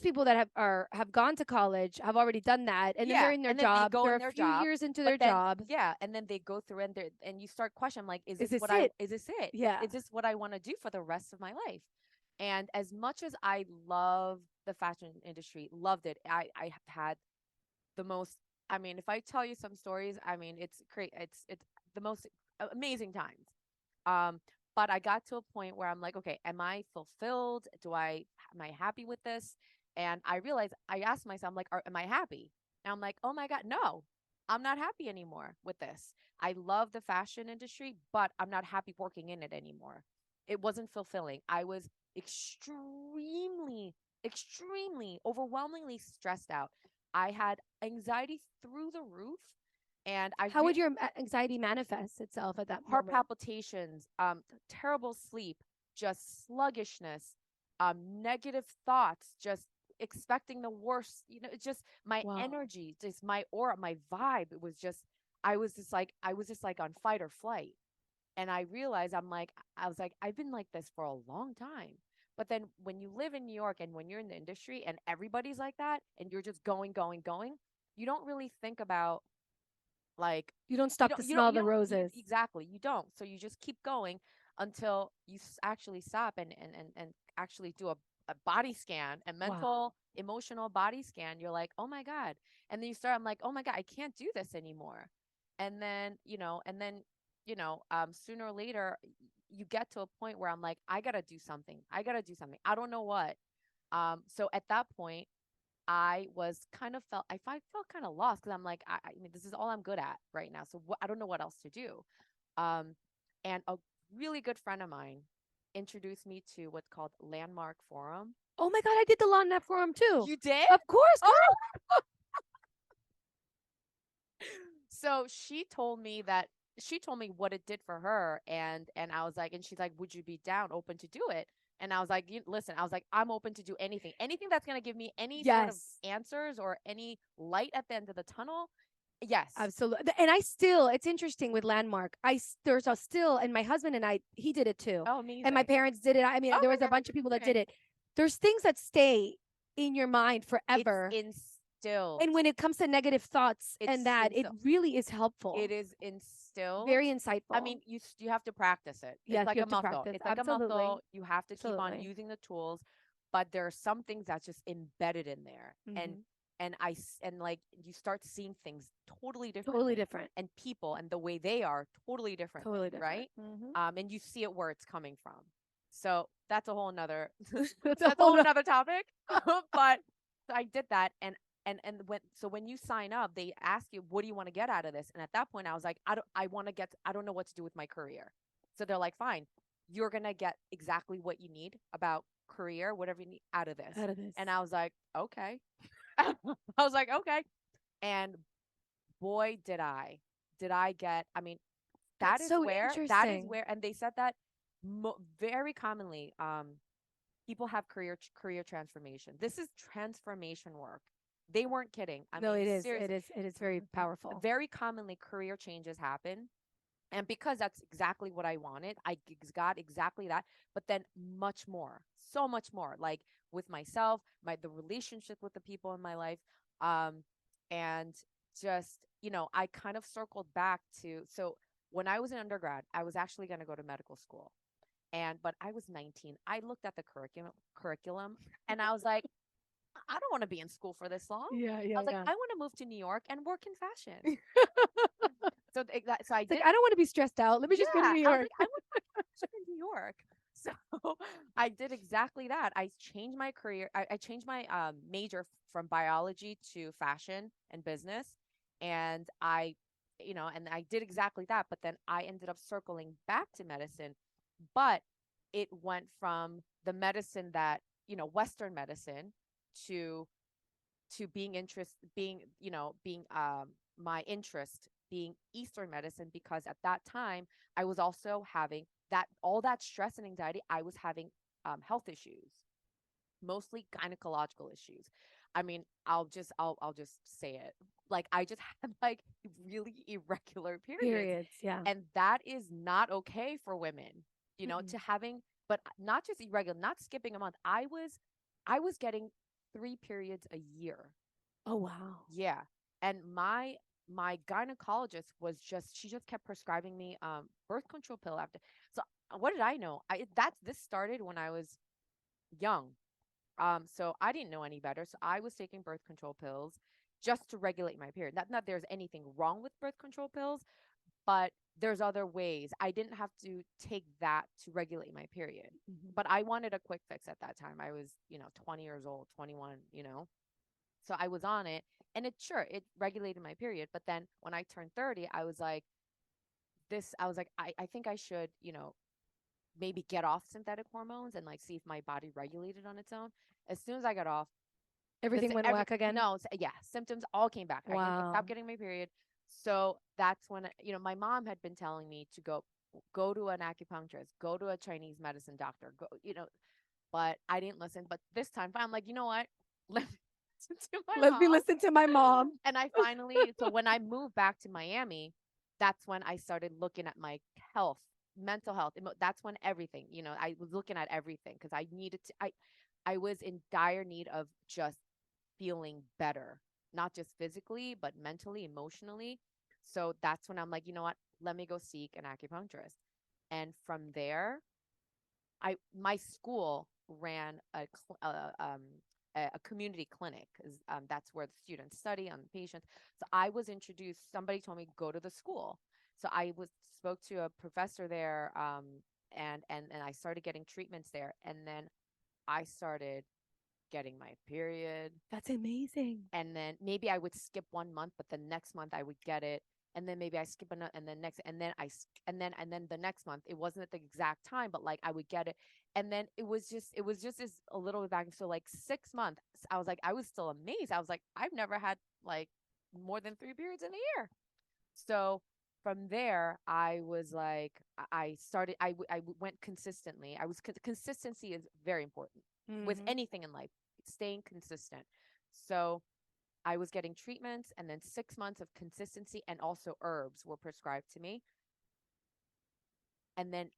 [SPEAKER 1] people that have gone to college have already done that, and then they're in their
[SPEAKER 2] and then they
[SPEAKER 1] job.
[SPEAKER 2] go
[SPEAKER 1] They're
[SPEAKER 2] in
[SPEAKER 1] a
[SPEAKER 2] their
[SPEAKER 1] few
[SPEAKER 2] job,
[SPEAKER 1] years into
[SPEAKER 2] but
[SPEAKER 1] their
[SPEAKER 2] then
[SPEAKER 1] job.
[SPEAKER 2] and then they go through and you start questioning like, is
[SPEAKER 1] Is
[SPEAKER 2] this
[SPEAKER 1] this
[SPEAKER 2] what
[SPEAKER 1] it?
[SPEAKER 2] is this it?
[SPEAKER 1] Yeah.
[SPEAKER 2] Is this what I want to do for the rest of my life? And as much as I love the fashion industry, loved it, I have had the most. I mean, if I tell you some stories, I mean, it's great. It's the most amazing times. Um, but I got to a point where I'm like, okay, am I fulfilled? Am I happy with this? And I realized I asked myself, I'm like, am I happy? And I'm like, oh my God, no, I'm not happy anymore with this. I love the fashion industry, but I'm not happy working in it anymore. It wasn't fulfilling. I was extremely, extremely, overwhelmingly stressed out. I had anxiety through the roof. And
[SPEAKER 1] How would your anxiety manifest itself at that
[SPEAKER 2] heart
[SPEAKER 1] moment?
[SPEAKER 2] palpitations, terrible sleep, just sluggishness, negative thoughts, just expecting the worst. It's just my
[SPEAKER 1] Wow.
[SPEAKER 2] energy, just my aura, my vibe. It was just, I was just like on fight or flight. And I realized I was like, I've been like this for a long time. But then when you live in New York and when you're in the industry and everybody's like that and you're just going, going, going, you don't really think about like
[SPEAKER 1] You don't stop to smell the roses.
[SPEAKER 2] exactly, you don't. So you just keep going until you actually stop and actually do a body scan, a
[SPEAKER 1] Wow.
[SPEAKER 2] mental, emotional body scan. You're like, oh my God. And then you start, I'm like, oh my God, I can't do this anymore. And then, sooner or later, you get to a point where I'm like, I gotta do something. I gotta do something. I don't know what. So at that point, I felt kind of lost because I'm like, I mean, this is all I'm good at right now. So I don't know what else to do. Um, and a really good friend of mine introduced me to what's called Landmark Forum.
[SPEAKER 1] Oh my God, I did the lawn net forum too.
[SPEAKER 2] You did?
[SPEAKER 1] Of course, girl.
[SPEAKER 2] Oh! So she told me what it did for her, and I was like, and she's like, would you be down, open to do it? And I was like, listen, I was like, I'm open to do anything that's gonna give me any sort of
[SPEAKER 1] Yes.
[SPEAKER 2] answers or any light at the end of the tunnel. Yes.
[SPEAKER 1] Absolutely. And it's interesting with Landmark. There's a still, and my husband and he did it too.
[SPEAKER 2] Oh,
[SPEAKER 1] And my
[SPEAKER 2] amazing.
[SPEAKER 1] parents did it. I mean,
[SPEAKER 2] Oh
[SPEAKER 1] there
[SPEAKER 2] my
[SPEAKER 1] was a
[SPEAKER 2] God,
[SPEAKER 1] bunch of people that did
[SPEAKER 2] amazing.
[SPEAKER 1] it. There's things that stay in your mind
[SPEAKER 2] It's
[SPEAKER 1] forever.
[SPEAKER 2] instilled.
[SPEAKER 1] And when it comes to negative thoughts
[SPEAKER 2] It's
[SPEAKER 1] and that, it
[SPEAKER 2] instilled.
[SPEAKER 1] really is helpful.
[SPEAKER 2] It is instilled.
[SPEAKER 1] Very insightful.
[SPEAKER 2] I mean, you have to practice it.
[SPEAKER 1] Yes,
[SPEAKER 2] It's like
[SPEAKER 1] you
[SPEAKER 2] a
[SPEAKER 1] have to
[SPEAKER 2] muscle.
[SPEAKER 1] practice.
[SPEAKER 2] It's like a
[SPEAKER 1] Absolutely.
[SPEAKER 2] muscle. You have to keep on
[SPEAKER 1] Absolutely.
[SPEAKER 2] using the tools, but there are some things that's just embedded in there.
[SPEAKER 1] Mhm.
[SPEAKER 2] And like you start seeing things totally different.
[SPEAKER 1] Totally different.
[SPEAKER 2] And people and the way they are totally different.
[SPEAKER 1] Totally different.
[SPEAKER 2] Right?
[SPEAKER 1] Mhm.
[SPEAKER 2] And you see it where it's coming from. So that's a whole nother
[SPEAKER 1] That's
[SPEAKER 2] that's a whole nother topic. But so I did that, and when you sign up, they ask you, what do you want to get out of this? And at that point I was like, I don't know what to do with my career. So they're like, fine, you're gonna get exactly what you need about career, whatever you need out of this.
[SPEAKER 1] Out of this.
[SPEAKER 2] And I was like, okay. I was like, okay. And boy, did I get, I mean,
[SPEAKER 1] That's so
[SPEAKER 2] that is
[SPEAKER 1] interesting.
[SPEAKER 2] where, and they said that very commonly, people have career transformation. This is transformation work. They weren't kidding. I
[SPEAKER 1] No,
[SPEAKER 2] mean,
[SPEAKER 1] it is.
[SPEAKER 2] seriously,
[SPEAKER 1] It is very powerful.
[SPEAKER 2] very commonly career changes happen. And because that's exactly what I wanted, got exactly that, but then much more, so much more, like with myself, the relationship with the people in my life, um, and just, I kind of circled back to, so when I was in undergrad, I was actually going to go to medical school, but I was 19. I looked at the curriculum, and I was like, I don't want to be in school for this long.
[SPEAKER 1] Yeah,
[SPEAKER 2] I was like, I want to move to New York and work in fashion. So I
[SPEAKER 1] It's
[SPEAKER 2] did.
[SPEAKER 1] like, I don't want to be stressed out. Let me just go to New
[SPEAKER 2] I was
[SPEAKER 1] York.
[SPEAKER 2] like, I want to live in New York. So I did exactly that. I changed my career. I changed my major from biology to fashion and business. And and I did exactly that. But then I ended up circling back to medicine. But it went from the medicine that, Western medicine to being my interest being Eastern medicine, because at that time I was also having all that stress and anxiety. I was having health issues, mostly gynecological issues. I mean, I'll just say it. Like, I just had like really irregular periods,
[SPEAKER 1] Periods. Yeah.
[SPEAKER 2] and that is not okay for women,
[SPEAKER 1] Mm-mm.
[SPEAKER 2] to having, but not just irregular, not skipping a month. I was getting 3 periods a year.
[SPEAKER 1] Oh wow.
[SPEAKER 2] Yeah. And my gynecologist she just kept prescribing me birth control pill after. So what did I know? This started when I was young. So I didn't know any better. So I was taking birth control pills just to regulate my period. Not there's anything wrong with birth control pills, but there's other ways. I didn't have to take that to regulate my period.
[SPEAKER 1] Mhm.
[SPEAKER 2] But I wanted a quick fix at that time. I was, 20 years old, 21, So I was on it, and it regulated my period. But then when I turned 30, I was like, I think I should, maybe get off synthetic hormones and like see if my body regulated on its own. As soon as I got off,
[SPEAKER 1] Everything went whack again.
[SPEAKER 2] no, yeah, symptoms all came back. I
[SPEAKER 1] Wow.
[SPEAKER 2] stopped getting my period. So that's when, my mom had been telling me to go to an acupuncturist, go to a Chinese medicine doctor, but I didn't listen. But this time I'm like, you know what? let me listen to my
[SPEAKER 1] Let me
[SPEAKER 2] mom.
[SPEAKER 1] listen to my mom.
[SPEAKER 2] And I finally, so when I moved back to Miami, that's when I started looking at my health, mental health. That's when everything, I was looking at everything because I needed to, I was in dire need of just feeling better, not just physically, but mentally, emotionally. So that's when I'm like, you know what? Let me go seek an acupuncturist. And from there, my school ran a community clinic, 'cause, that's where the students study on the patients. So I was introduced. Somebody told me go to the school. So I was spoke to a professor there, and I started getting treatments there, and then I started getting my period.
[SPEAKER 1] That's amazing.
[SPEAKER 2] And then maybe I would skip 1 month, but the next month I would get it. And then maybe I skip another, and then next, and then and then the next month, it wasn't at the exact time, but like I would get it. And then it was just this a little bit back. So like 6 months, I was like, I was still amazed. I was like, I've never had like more than 3 periods in a year. So from there, I was like, I started, went consistently. Consistency is very important with
[SPEAKER 1] Mhm.
[SPEAKER 2] anything in life, staying consistent. So I was getting treatments, and then 6 months of consistency, and also herbs were prescribed to me. And then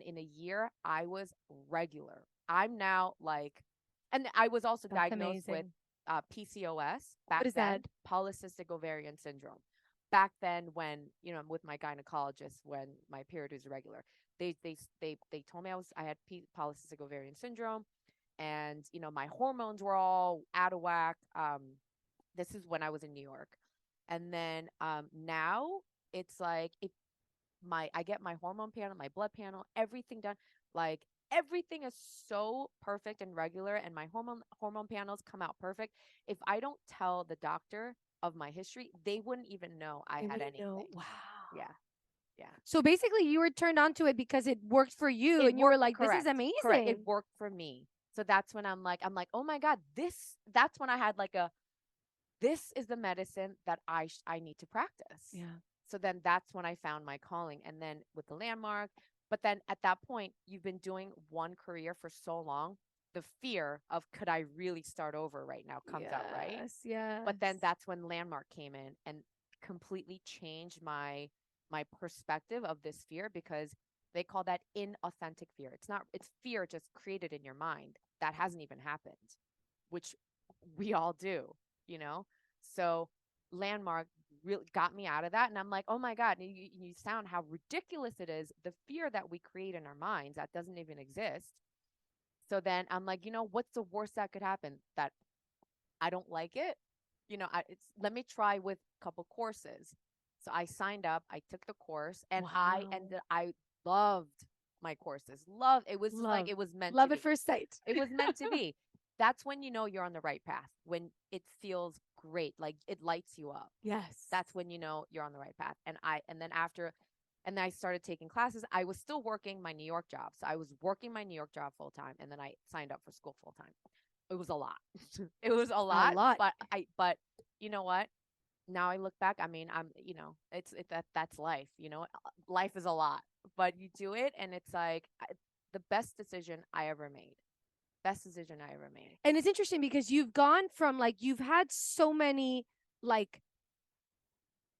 [SPEAKER 2] in a year, I was regular. I'm now like, and I was also
[SPEAKER 1] That's
[SPEAKER 2] diagnosed with
[SPEAKER 1] amazing.
[SPEAKER 2] PCOS
[SPEAKER 1] What
[SPEAKER 2] back
[SPEAKER 1] is that?
[SPEAKER 2] then, polycystic ovarian syndrome. Back then, when I'm with my gynecologist, when my period was irregular, they told me I had polycystic ovarian syndrome, and my hormones were all out of whack. This is when I was in New York. And then now it's like, if my I get my hormone panel, my blood panel, everything done. Like, everything is so perfect and regular, and my hormone panels come out perfect. If I don't tell the doctor of my history, they wouldn't even know I
[SPEAKER 1] They
[SPEAKER 2] had
[SPEAKER 1] wouldn't know.
[SPEAKER 2] anything.
[SPEAKER 1] Wow.
[SPEAKER 2] Yeah. Yeah.
[SPEAKER 1] So basically, you were turned on to it because it worked for you,
[SPEAKER 2] It
[SPEAKER 1] and you were
[SPEAKER 2] worked,
[SPEAKER 1] like, "This is
[SPEAKER 2] correct. Correct. It
[SPEAKER 1] amazing."
[SPEAKER 2] worked for me. So that's when I'm like, "Oh my God, that's when I had like this is the medicine that I need to practice."
[SPEAKER 1] Yeah.
[SPEAKER 2] So then that's when I found my calling. And then with the landmark, but then at that point, you've been doing one career for so long, the fear of, could I really start over right now, comes out, right?
[SPEAKER 1] Yes. Yes.
[SPEAKER 2] But then that's when landmark came in and completely changed my perspective of this fear, because they call that inauthentic fear. It's fear just created in your mind that hasn't even happened, which we all do, you know? So landmark really got me out of that. And I'm like, oh my God, you sound how ridiculous it is. The fear that we create in our minds that doesn't even exist. So then I'm like, what's the worst that could happen? That I don't like it. Let me try with a couple courses. So I signed up, I took the course, and
[SPEAKER 1] Wow.
[SPEAKER 2] I loved my courses. Love, it was just like
[SPEAKER 1] Love.
[SPEAKER 2] it was meant to
[SPEAKER 1] Love at
[SPEAKER 2] be.
[SPEAKER 1] first sight.
[SPEAKER 2] It was meant to be. That's when you're on the right path. When it feels great, like it lights you up.
[SPEAKER 1] Yes.
[SPEAKER 2] That's when you're on the right path. And then I started taking classes. I was still working my New York job. So I was working my New York job full time, and then I signed up for school full time. It was a lot. It was a
[SPEAKER 1] A
[SPEAKER 2] lot,
[SPEAKER 1] lot.
[SPEAKER 2] but you know what? Now I look back, I mean, that's life, life is a lot, but you do it, and it's like, the best decision I ever made. Best decision I ever made.
[SPEAKER 1] And it's interesting because you've gone from like you've had so many like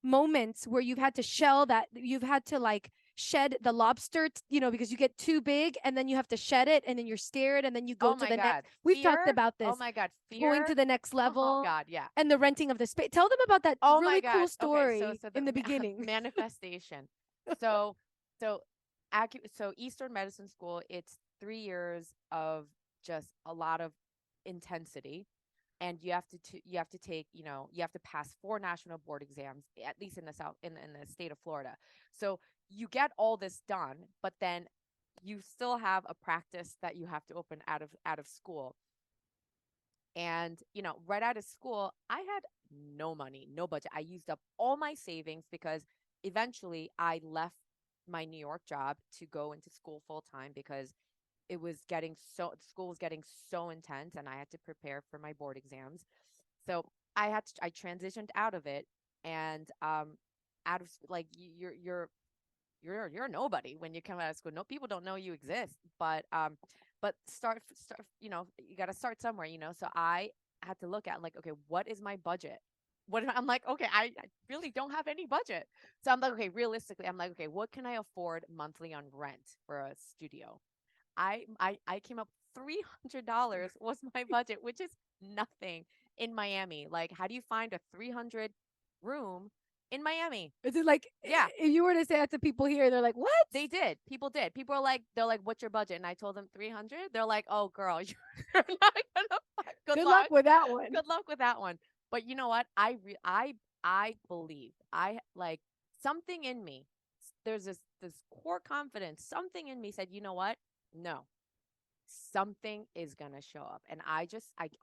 [SPEAKER 1] moments where you've had to like shed the lobster, because you get too big and then you have to shed it and then you're scared and then you go
[SPEAKER 2] Oh
[SPEAKER 1] to
[SPEAKER 2] my
[SPEAKER 1] the next.
[SPEAKER 2] God.
[SPEAKER 1] We've talked
[SPEAKER 2] Fear.
[SPEAKER 1] about
[SPEAKER 2] Oh
[SPEAKER 1] this,
[SPEAKER 2] my God.
[SPEAKER 1] going to
[SPEAKER 2] Fear.
[SPEAKER 1] the next
[SPEAKER 2] Oh my
[SPEAKER 1] level
[SPEAKER 2] God. Yeah.
[SPEAKER 1] and the renting of the space. Tell them about that
[SPEAKER 2] Oh my
[SPEAKER 1] really
[SPEAKER 2] God.
[SPEAKER 1] cool
[SPEAKER 2] Okay. So,
[SPEAKER 1] story
[SPEAKER 2] so the
[SPEAKER 1] in the beginning.
[SPEAKER 2] manifestation. So, so, so Eastern Medicine School, it's 3 years of just a lot of intensity, and you have to take, you have to pass 4 national board exams, at least in the south, in the state of Florida. So you get all this done, but then you still have a practice that you have to open out of school. And right out of school, I had no money, no budget. I used up all my savings, because eventually I left my New York job to go into school full time, because school was getting so intense, and I had to prepare for my board exams. So I transitioned out of it, and out of like, you're nobody when you come out of school. No, people don't know you exist, but start, you got to start somewhere. So I had to look at like, okay, what is my budget? I'm like, okay, I really don't have any budget. So I'm like, okay, realistically, I'm like, okay, what can I afford monthly on rent for a studio? I came up $300 was my budget, which is nothing in Miami. Like, how do you find a 300 room in Miami?
[SPEAKER 1] Is it like
[SPEAKER 2] Yeah,
[SPEAKER 1] if you were to say that to people here, they're like, "What?"
[SPEAKER 2] they did. People did. People are like, they're like, what's your budget? And I told them 300. They're like, oh, girl, you're not gonna. Good
[SPEAKER 1] Good luck
[SPEAKER 2] luck.
[SPEAKER 1] with that one.
[SPEAKER 2] Good luck with that one. But you know what? I believe I like something in me. There's this core confidence. Something in me said, you know what? No, something is gonna show up. And I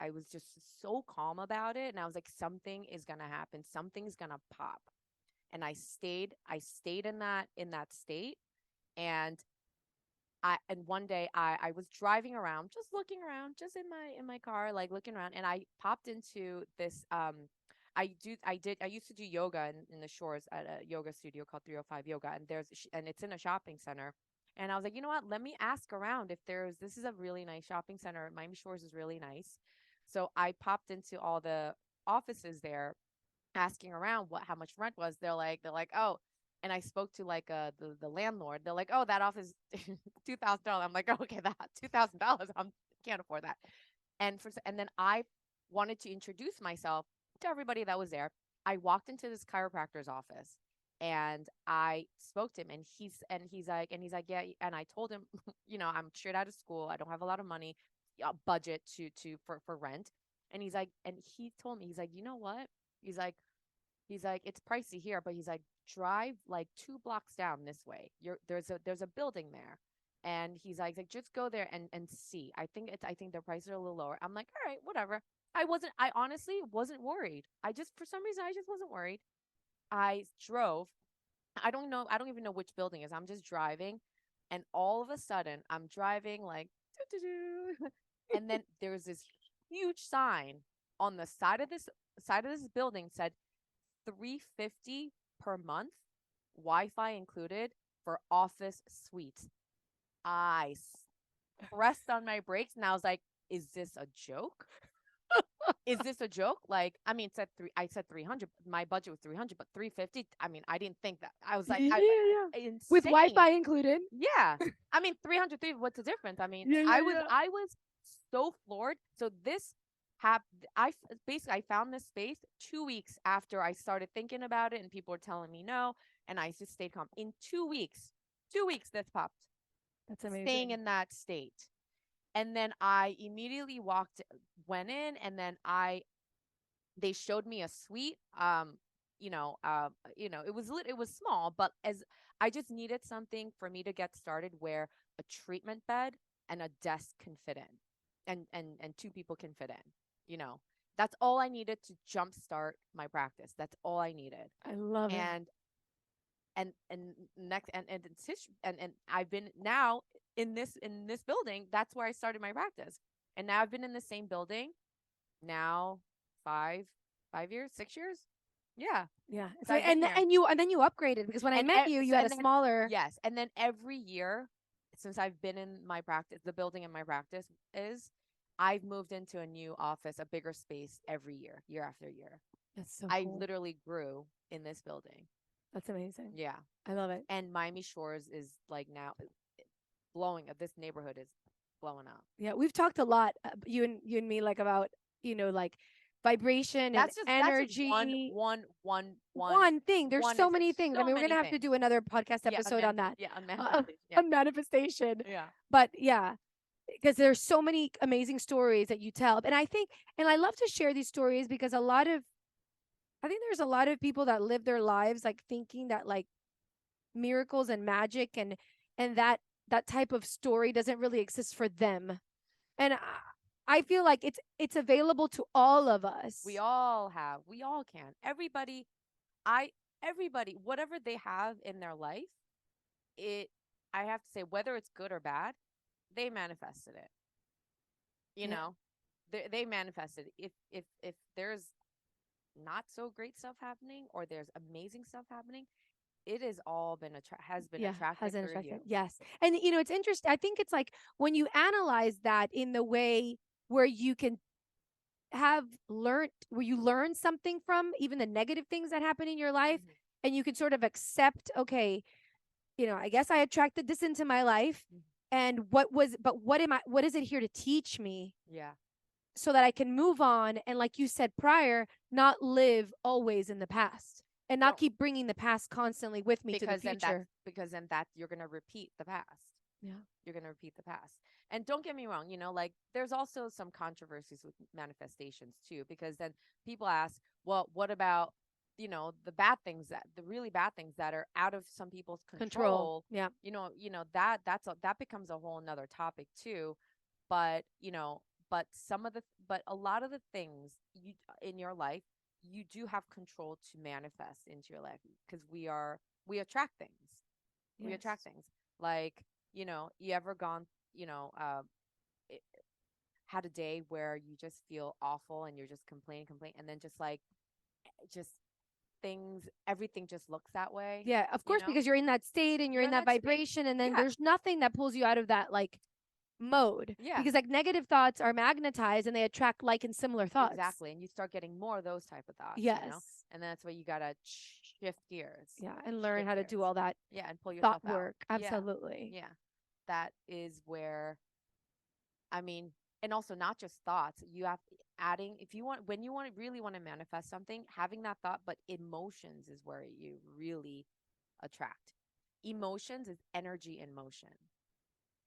[SPEAKER 2] was just so calm about it. And I was like, something is gonna happen. Something's gonna pop. And I stayed in that state. And one day I was driving around, just looking around, just in my car, like looking around, and I popped into this I used to do yoga in the shores at a yoga studio called 305 Yoga, and it's in a shopping center. And I was like, you know what? Let me ask around if this is a really nice shopping center. Miami Shores is really nice. So I popped into all the offices there, asking around how much rent was. They're like, oh, and I spoke to like the landlord. They're like, oh, that office $2,000. I'm like, oh, okay, that $2,000. I can't afford that. And then I wanted to introduce myself to everybody that was there. I walked into this chiropractor's office and I spoke to him, and he's like, yeah. And I told him, I'm straight out of school. I don't have a lot of money, budget for rent. And he told me, he's like, you know what? He's like, it's pricey here, but he's like, drive like 2 blocks down this way. There's a building there. And he's like, just go there and see. I think the prices are a little lower. I'm like, all right, whatever. I honestly wasn't worried. For some reason, I just wasn't worried. I drove. I don't even know which building it is. I'm just driving. And all of a sudden, I'm driving like, doo-doo-doo. And then there's this huge sign on the side of this building said, 350 per month, Wi-Fi included for office suites. I pressed on my brakes and I was like, is this a joke? Is this a joke? Like, I mean, I said 300. My budget was 300, but 350. I mean, I didn't think that. I was like,
[SPEAKER 1] Yeah, yeah. With
[SPEAKER 2] insane.
[SPEAKER 1] Wi-Fi included.
[SPEAKER 2] Yeah. I mean, 300, what's the difference? I mean,
[SPEAKER 1] Yeah, yeah, yeah.
[SPEAKER 2] I was so floored. So this happened. Basically, I found this space 2 weeks after I started thinking about it, and people were telling me no, and I just stayed calm. In 2 weeks, this popped.
[SPEAKER 1] That's amazing.
[SPEAKER 2] Staying in that state. And then I immediately went in, and then they showed me a suite. It was small, but as I just needed something for me to get started where a treatment bed and a desk can fit in, and 2 people can fit in. That's all I needed to jumpstart my practice. That's all I needed.
[SPEAKER 1] I love it.
[SPEAKER 2] And next and I've been now in this building. That's where I started my practice, and now I've been in the same building now 5 years, 6 years. Yeah.
[SPEAKER 1] Yeah.
[SPEAKER 2] So
[SPEAKER 1] So,
[SPEAKER 2] I've been
[SPEAKER 1] and
[SPEAKER 2] here.
[SPEAKER 1] then you upgraded because when I met you had a smaller.
[SPEAKER 2] Yes, and then every year since I've been in my practice, the building in my practice I've moved into a new office, a bigger space every year after year.
[SPEAKER 1] That's so
[SPEAKER 2] I
[SPEAKER 1] cool.
[SPEAKER 2] literally grew in this building.
[SPEAKER 1] That's amazing.
[SPEAKER 2] Yeah.
[SPEAKER 1] I love it.
[SPEAKER 2] And Miami Shores is like now blowing up. This neighborhood is blowing up.
[SPEAKER 1] Yeah, we've talked a lot, you and me, like about like vibration and energy.
[SPEAKER 2] That's just
[SPEAKER 1] one thing. There's
[SPEAKER 2] one
[SPEAKER 1] so many things. I mean, we're
[SPEAKER 2] many
[SPEAKER 1] gonna have to
[SPEAKER 2] things.
[SPEAKER 1] do another podcast episode on that.
[SPEAKER 2] Yeah, on manifestation. Yeah.
[SPEAKER 1] On manifestation.
[SPEAKER 2] Yeah.
[SPEAKER 1] But yeah, because there's so many amazing stories that you tell, and I love to share these stories because I think there's a lot of people that live their lives like thinking that like miracles and magic and that type of story doesn't really exist for them. And I feel like it's available to all of us.
[SPEAKER 2] We all can. Everybody, whatever they have in their life, I have to say, whether it's good or bad, they manifested it. They manifested it. If there's not so great stuff happening or there's amazing stuff happening, it has all been attracted through you.
[SPEAKER 1] Yes. And it's interesting. I think it's like when you analyze that in the way where you can have learned, where you learn something from even the negative things that happen in your life,
[SPEAKER 2] Mhm.
[SPEAKER 1] and you can sort of accept, okay, I guess I attracted this into my life,
[SPEAKER 2] Mhm.
[SPEAKER 1] and what is it here to teach me,
[SPEAKER 2] Yeah.
[SPEAKER 1] so that I can move on, and like you said prior, not live always in the past, and not
[SPEAKER 2] No,
[SPEAKER 1] keep bringing the past constantly with me to the future.
[SPEAKER 2] because then that you're going to repeat the past.
[SPEAKER 1] Yeah.
[SPEAKER 2] You're going to repeat the past. And don't get me wrong, like there's also some controversies with manifestations too, because then people ask, well, what about, the really bad things that are out of some people's
[SPEAKER 1] Control.
[SPEAKER 2] control?
[SPEAKER 1] Yeah.
[SPEAKER 2] That becomes a whole nother topic too. But, but a lot of the things you in your life, you do have control to manifest into your life, because we attract things. We attract
[SPEAKER 1] Yes.
[SPEAKER 2] things. Like, you ever gone, you know, uh, it, had a day where you just feel awful and you're just complaining, and then just like, just everything just looks that way,
[SPEAKER 1] Yeah, of
[SPEAKER 2] you
[SPEAKER 1] course,
[SPEAKER 2] know?
[SPEAKER 1] because you're in that state and you're
[SPEAKER 2] You're
[SPEAKER 1] in
[SPEAKER 2] in
[SPEAKER 1] that
[SPEAKER 2] that state.
[SPEAKER 1] vibration, and then
[SPEAKER 2] Yeah.
[SPEAKER 1] there's nothing that pulls you out of that like mode,
[SPEAKER 2] Yeah.
[SPEAKER 1] because like negative thoughts are magnetized and they attract like and similar thoughts.
[SPEAKER 2] Exactly. And you start getting more of those type of thoughts.
[SPEAKER 1] Yes.
[SPEAKER 2] And that's why you gotta shift gears.
[SPEAKER 1] Yeah, and learn
[SPEAKER 2] Shift
[SPEAKER 1] how to do
[SPEAKER 2] gears.
[SPEAKER 1] all that
[SPEAKER 2] Yeah, and pull
[SPEAKER 1] thought
[SPEAKER 2] yourself out.
[SPEAKER 1] work.
[SPEAKER 2] Yeah.
[SPEAKER 1] Absolutely.
[SPEAKER 2] Yeah. That is where, I mean, and also not just thoughts. You have adding, if you want, when you really want to manifest something, having that thought, but emotions is where you really attract. Emotions is energy in motion.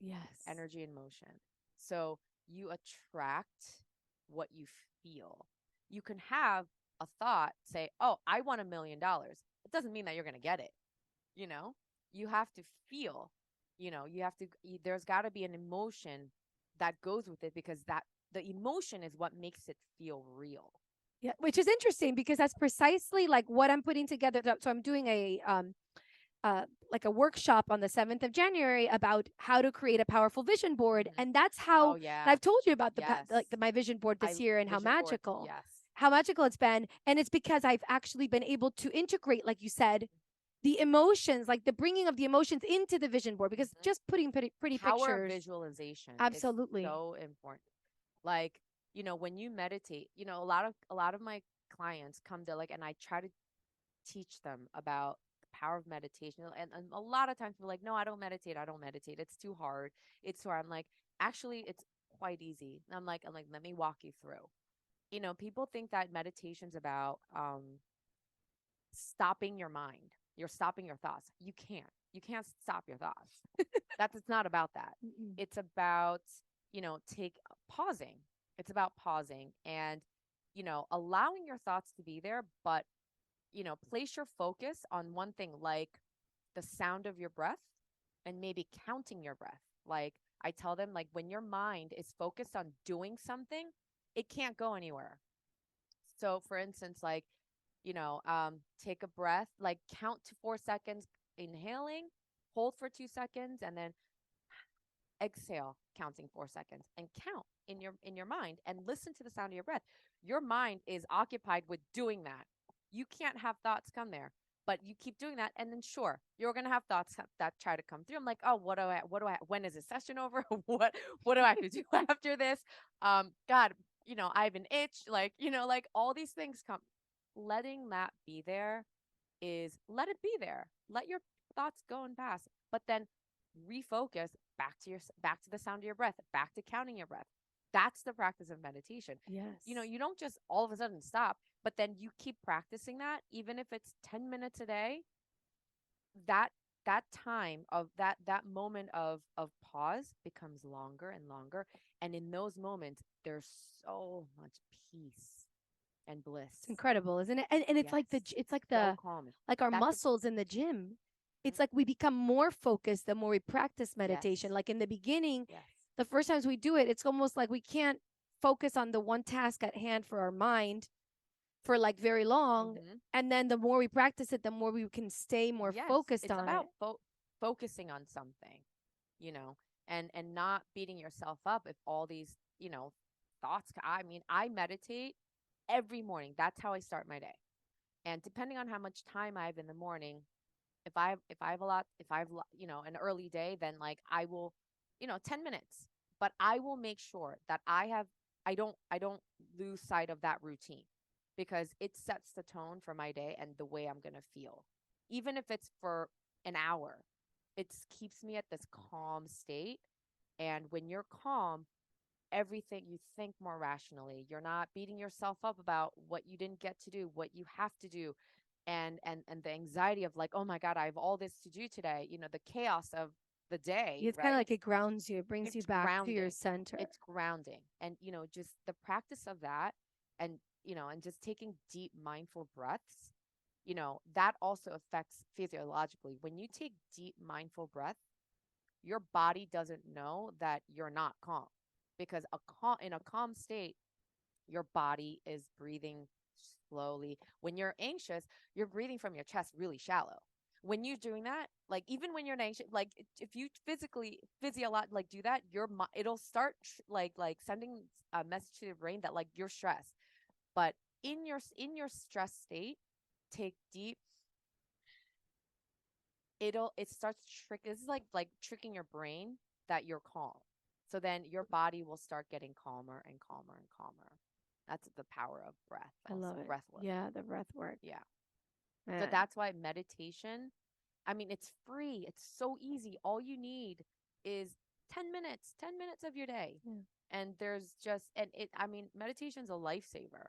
[SPEAKER 1] Yes.
[SPEAKER 2] Energy in motion. So you attract what you feel. You can have a thought say, "Oh, I want $1 million." It doesn't mean that you're going to get it. You know, you have to feel, there's got to be an emotion that goes with it, because the emotion is what makes it feel real.
[SPEAKER 1] Yeah, which is interesting because that's precisely like what I'm putting together. So I'm doing like a workshop on the 7th of January about how to create a powerful vision board,
[SPEAKER 2] Hmm.
[SPEAKER 1] and that's how.
[SPEAKER 2] Oh,
[SPEAKER 1] And
[SPEAKER 2] yeah.
[SPEAKER 1] I've told you about
[SPEAKER 2] Yes.
[SPEAKER 1] my vision board this year, and
[SPEAKER 2] Vision board. Yes.
[SPEAKER 1] how magical it's been, and it's because I've actually been able to integrate, like you said, the emotions, like the bringing of the emotions into the vision board, because
[SPEAKER 2] Hmm.
[SPEAKER 1] just putting pretty
[SPEAKER 2] Power of
[SPEAKER 1] pictures.
[SPEAKER 2] visualization is
[SPEAKER 1] Absolutely.
[SPEAKER 2] so important. Like, when you meditate, a lot of my clients come to, like, and I try to teach them about the power of meditation, and a lot of times they're like, no, I don't meditate, it's too hard, it's too hard. I'm like, actually, it's quite easy. And I'm like, let me walk you through. People think that meditation's about stopping your mind. You're stopping your thoughts. You can't stop your thoughts. It's not about that.
[SPEAKER 1] Mm-mm.
[SPEAKER 2] It's about, take pausing. It's about pausing and, allowing your thoughts to be there, but, place your focus on one thing, like the sound of your breath, and maybe counting your breath. Like, I tell them, like, when your mind is focused on doing something, it can't go anywhere. So for instance, like, take a breath, like count to 4 seconds, inhaling, hold for 2 seconds, and then exhale, counting 4 seconds, and count in your mind and listen to the sound of your breath. Your mind is occupied with doing that. You can't have thoughts come there, but you keep doing that, and then sure, you're gonna have thoughts that try to come through. I'm like, oh, when is this session over? What do I have to do after this? God, I have an itch, like all these things come. Letting that be there is, let it be there. Let your thoughts go and pass, but then refocus back to the sound of your breath, back to counting your breath. That's the practice of meditation.
[SPEAKER 1] Yes.
[SPEAKER 2] You don't just all of a sudden stop, but then you keep practicing that, even if it's 10 minutes a day. That that time of that moment of pause becomes longer and longer, and in those moments there's so much peace and
[SPEAKER 1] It's
[SPEAKER 2] bliss.
[SPEAKER 1] incredible, isn't it? And it's like
[SPEAKER 2] Yes.
[SPEAKER 1] it's like
[SPEAKER 2] So
[SPEAKER 1] the
[SPEAKER 2] calming.
[SPEAKER 1] like our
[SPEAKER 2] That's the
[SPEAKER 1] muscles in the gym.
[SPEAKER 2] Mhm.
[SPEAKER 1] It's like we become more focused the more we practice
[SPEAKER 2] Yes.
[SPEAKER 1] meditation. Like in the beginning,
[SPEAKER 2] Yes.
[SPEAKER 1] the first times we do it, it's almost like we can't focus on the one task at hand for our mind for like very long.
[SPEAKER 2] Hmm.
[SPEAKER 1] And then the more we practice it, the more we can stay more
[SPEAKER 2] Yes,
[SPEAKER 1] focused
[SPEAKER 2] it's
[SPEAKER 1] on
[SPEAKER 2] about
[SPEAKER 1] it.
[SPEAKER 2] focusing on something, you know, and not beating yourself up if all these, thoughts. I mean, I meditate every morning. That's how I start my day. And depending on how much time I have in the morning, if I have a lot, if I have an early day, then like I will, 10 minutes. But I will make sure that I have I don't lose sight of that routine because it sets the tone for my day and the way I'm going to feel. Even if it's for an hour, it keeps me at this calm state. And when you're calm, everything you think more rationally. You're not beating yourself up about what you didn't get to do, what you have to do, and the anxiety of like, oh my God, I have all this to do today. The chaos of the day,
[SPEAKER 1] It's kind of
[SPEAKER 2] right?
[SPEAKER 1] like it grounds you. It brings you
[SPEAKER 2] It's
[SPEAKER 1] back to your
[SPEAKER 2] grounding.
[SPEAKER 1] center.
[SPEAKER 2] It's grounding. And just the practice of that, and and just taking deep mindful breaths, that also affects physiologically. When you take deep mindful breath, your body doesn't know that you're not calm, because in a calm state, your body is breathing slowly. When you're anxious, you're breathing from your chest really shallow. When you're doing that, like even when you're anxious, like if you physiologically like do that, it'll start like sending a message to your brain that like you're stressed. But in your stress state, take deep. It starts this is like tricking your brain that you're calm. So then your body will start getting calmer and calmer and calmer. That's the power of breath,
[SPEAKER 1] I love
[SPEAKER 2] also
[SPEAKER 1] it.
[SPEAKER 2] breath work.
[SPEAKER 1] Yeah, the breath work.
[SPEAKER 2] Yeah. So
[SPEAKER 1] Man.
[SPEAKER 2] that's why meditation, I mean, it's free. It's so easy. All you need is 10 minutes of your day.
[SPEAKER 1] Yeah.
[SPEAKER 2] And there's just, and I mean, meditation's a lifesaver.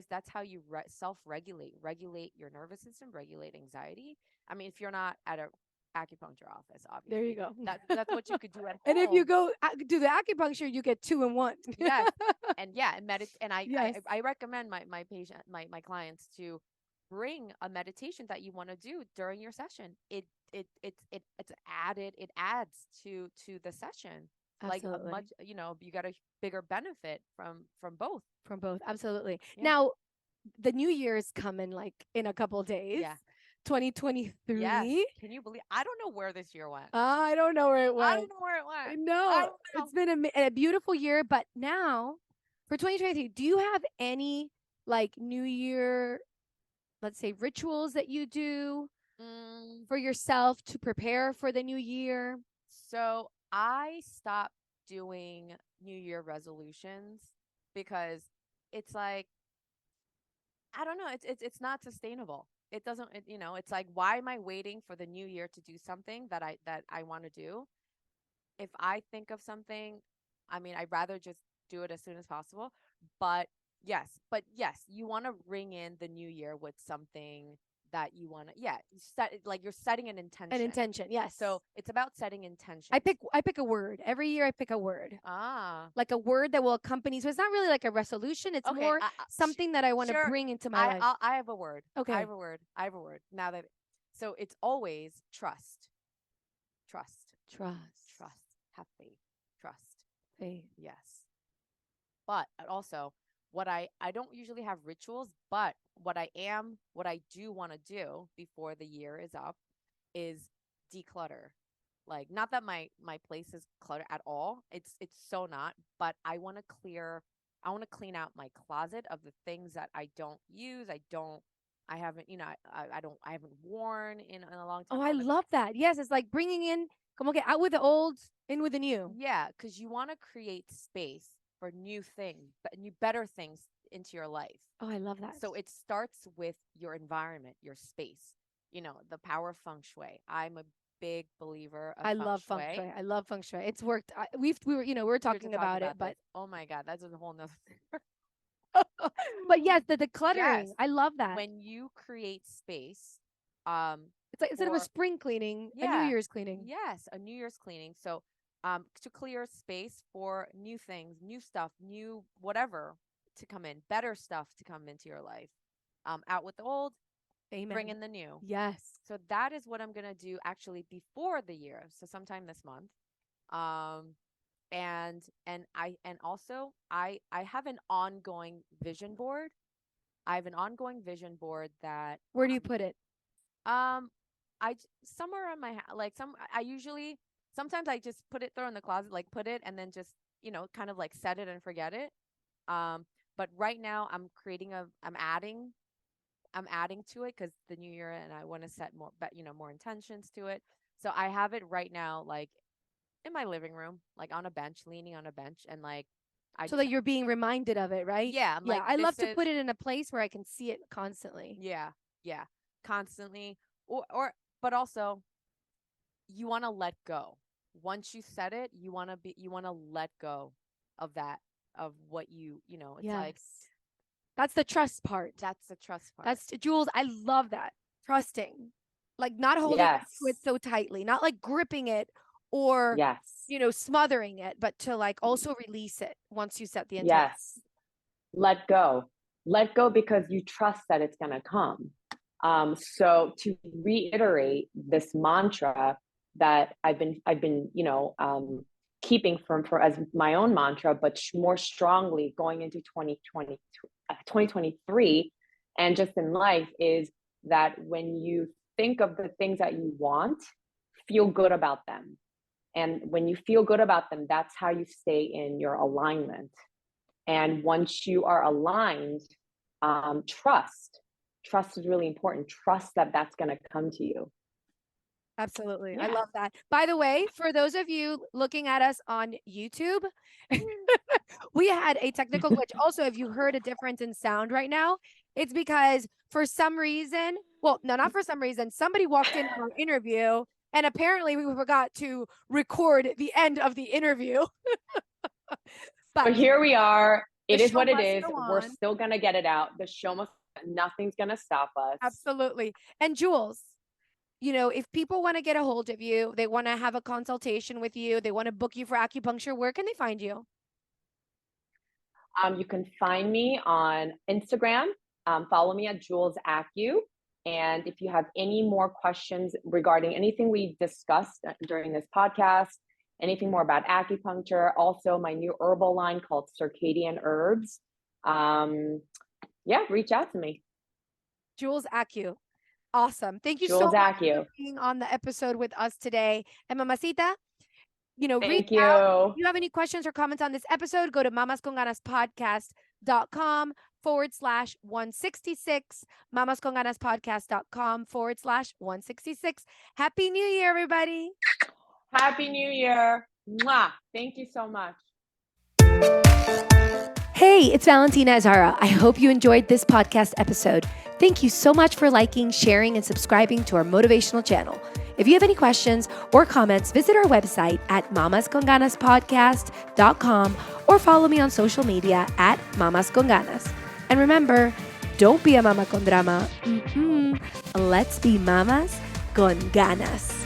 [SPEAKER 2] That's how you regulate your nervous system, regulate anxiety. I mean, if you're not at a acupuncture office,
[SPEAKER 1] There you
[SPEAKER 2] obviously,
[SPEAKER 1] go.
[SPEAKER 2] that's what you could do at
[SPEAKER 1] And if you
[SPEAKER 2] home.
[SPEAKER 1] go do the acupuncture, you get 2 in 1.
[SPEAKER 2] Yes. And yeah, and
[SPEAKER 1] Yes.
[SPEAKER 2] I recommend my clients to bring a meditation that you want to do during your session. It adds to the session. Like a
[SPEAKER 1] Absolutely.
[SPEAKER 2] much, you got a bigger benefit from both.
[SPEAKER 1] From both. Absolutely.
[SPEAKER 2] Yeah.
[SPEAKER 1] Now, the new year is coming like in a couple days.
[SPEAKER 2] Yeah.
[SPEAKER 1] 2023.
[SPEAKER 2] Yes. Can you believe? I don't know where this year went.
[SPEAKER 1] I don't know where it
[SPEAKER 2] I
[SPEAKER 1] went.
[SPEAKER 2] don't know where it went.
[SPEAKER 1] No,
[SPEAKER 2] I don't know.
[SPEAKER 1] it's been a beautiful year, but now for 2023, do you have any like New Year, let's say, rituals that you do for yourself to prepare for the new year?
[SPEAKER 2] So I stopped doing New Year resolutions because it's like, I don't know, it's not sustainable. It doesn't, it's like, why am I waiting for the new year to do something that I want to do? If I think of something, I mean, I'd rather just do it as soon as possible. But yes, you want to ring in the new year with something that you want to, yeah, like you're setting an intention.
[SPEAKER 1] An intention, yes.
[SPEAKER 2] So it's about setting intention.
[SPEAKER 1] I pick a word. Every year I pick a word.
[SPEAKER 2] Ah.
[SPEAKER 1] Like a word that will accompany. So it's not really like a resolution. It's
[SPEAKER 2] Okay,
[SPEAKER 1] more something that I want to
[SPEAKER 2] sure.
[SPEAKER 1] bring into my life.
[SPEAKER 2] I have a word.
[SPEAKER 1] Okay.
[SPEAKER 2] I have a word. I have a word. Now that so it's always trust. Trust.
[SPEAKER 1] Trust.
[SPEAKER 2] Trust. Have faith. Trust.
[SPEAKER 1] Faith.
[SPEAKER 2] Yes. But also, what I don't usually have rituals, but what I do want to do before the year is up is declutter. Like, not that my place is cluttered at all. It's so not, but I want to clean out my closet of the things that I don't use. I haven't, I haven't worn in a long time.
[SPEAKER 1] Oh, I love that. Yes, it's like bringing in, come okay, out with the old, in with the new.
[SPEAKER 2] Yeah, because you want to create space for new things, but new better things into your life.
[SPEAKER 1] Oh, I love that.
[SPEAKER 2] So it starts with your environment, your space. The power of feng shui. I'm a big believer of
[SPEAKER 1] I love feng shui. I love feng shui. It's worked. We were talking about it, but
[SPEAKER 2] oh my God, that's a whole nother thing.
[SPEAKER 1] but yes, the decluttering.
[SPEAKER 2] Yes.
[SPEAKER 1] I love that.
[SPEAKER 2] When you create space,
[SPEAKER 1] it's like instead of a spring cleaning, a New Year's cleaning.
[SPEAKER 2] Yes, a New Year's cleaning. So, to clear space for new things, new stuff, new whatever to come in, better stuff to come into your life. Out with the old,
[SPEAKER 1] Amen.
[SPEAKER 2] bring in the new.
[SPEAKER 1] Yes.
[SPEAKER 2] So that is what I'm gonna do actually before the year. So sometime this month. And also I have an ongoing vision board. I have an ongoing vision board that
[SPEAKER 1] Where do you put it?
[SPEAKER 2] Somewhere on my like I usually sometimes I just throw in the closet, like put it and then just kind of like set it and forget it. But right now I'm adding to it because the new year and I want to set more more intentions to it. So I have it right now like in my living room, like on a bench, leaning on a bench, and like
[SPEAKER 1] So that you're being reminded of it, right?
[SPEAKER 2] Yeah, I'm like,
[SPEAKER 1] I love
[SPEAKER 2] this
[SPEAKER 1] to
[SPEAKER 2] is
[SPEAKER 1] put it in a place where I can see it constantly.
[SPEAKER 2] yeah, constantly, or but also you want to let go. Once you said it, you want to let go of that, of what it's like
[SPEAKER 1] Yes. That's the trust part.
[SPEAKER 2] that's the trust part.
[SPEAKER 1] That's Jules, I love that. Trusting. Like not holding on to it
[SPEAKER 3] Yes.
[SPEAKER 1] so tightly, not like gripping it or,
[SPEAKER 3] Yes.
[SPEAKER 1] smothering it, but to like also release it once you set the intention.
[SPEAKER 3] Yes. Let go. Let go because you trust that it's going to come. So to reiterate this mantra that I've been, keeping for as my own mantra, but more strongly going into 2023 and just in life is that when you think of the things that you want, feel good about them. And when you feel good about them, that's how you stay in your alignment. And once you are aligned, trust is really important. Trust that that's going to come to you.
[SPEAKER 1] Absolutely. I
[SPEAKER 3] Yeah.
[SPEAKER 1] love that. By the way, for those of you looking at us on YouTube, we had a technical glitch. Also, if you heard a difference in sound right now, it's because for some reason, well, no, not for some reason, somebody walked in on our interview and apparently we forgot to record the end of the interview.
[SPEAKER 3] But here we are. It is what it
[SPEAKER 1] must
[SPEAKER 3] is.
[SPEAKER 1] go
[SPEAKER 3] We're
[SPEAKER 1] on.
[SPEAKER 3] still going to get it out. The show must, nothing's going to stop us.
[SPEAKER 1] Absolutely. And Jules, if people want to get a hold of you, they want to have a consultation with you, they want to book you for acupuncture, where can they find you?
[SPEAKER 3] You can find me on Instagram. Follow me at Jules Acu. And if you have any more questions regarding anything we discussed during this podcast, anything more about acupuncture, also my new herbal line called Circadian Herbs, reach out to me.
[SPEAKER 1] Jules Acu. Awesome. Thank you
[SPEAKER 3] Jules
[SPEAKER 1] so much
[SPEAKER 3] Acu.
[SPEAKER 1] for being on the episode with us today. And Mamacita, reach
[SPEAKER 3] Thank
[SPEAKER 1] out.
[SPEAKER 3] you.
[SPEAKER 1] If you have any questions or comments on this episode, go to mamasconganaspodcast.com/166, mamasconganaspodcast.com/166. Happy New Year, everybody.
[SPEAKER 3] Happy New Year. Mwah. Thank you so much.
[SPEAKER 1] Hey, it's Valentina Azara. I hope you enjoyed this podcast episode. Thank you so much for liking, sharing, and subscribing to our motivational channel. If you have any questions or comments, visit our website at mamasconganaspodcast.com or follow me on social media at mamasconganas. And remember, don't be a mama con drama. Let's be mamas con ganas.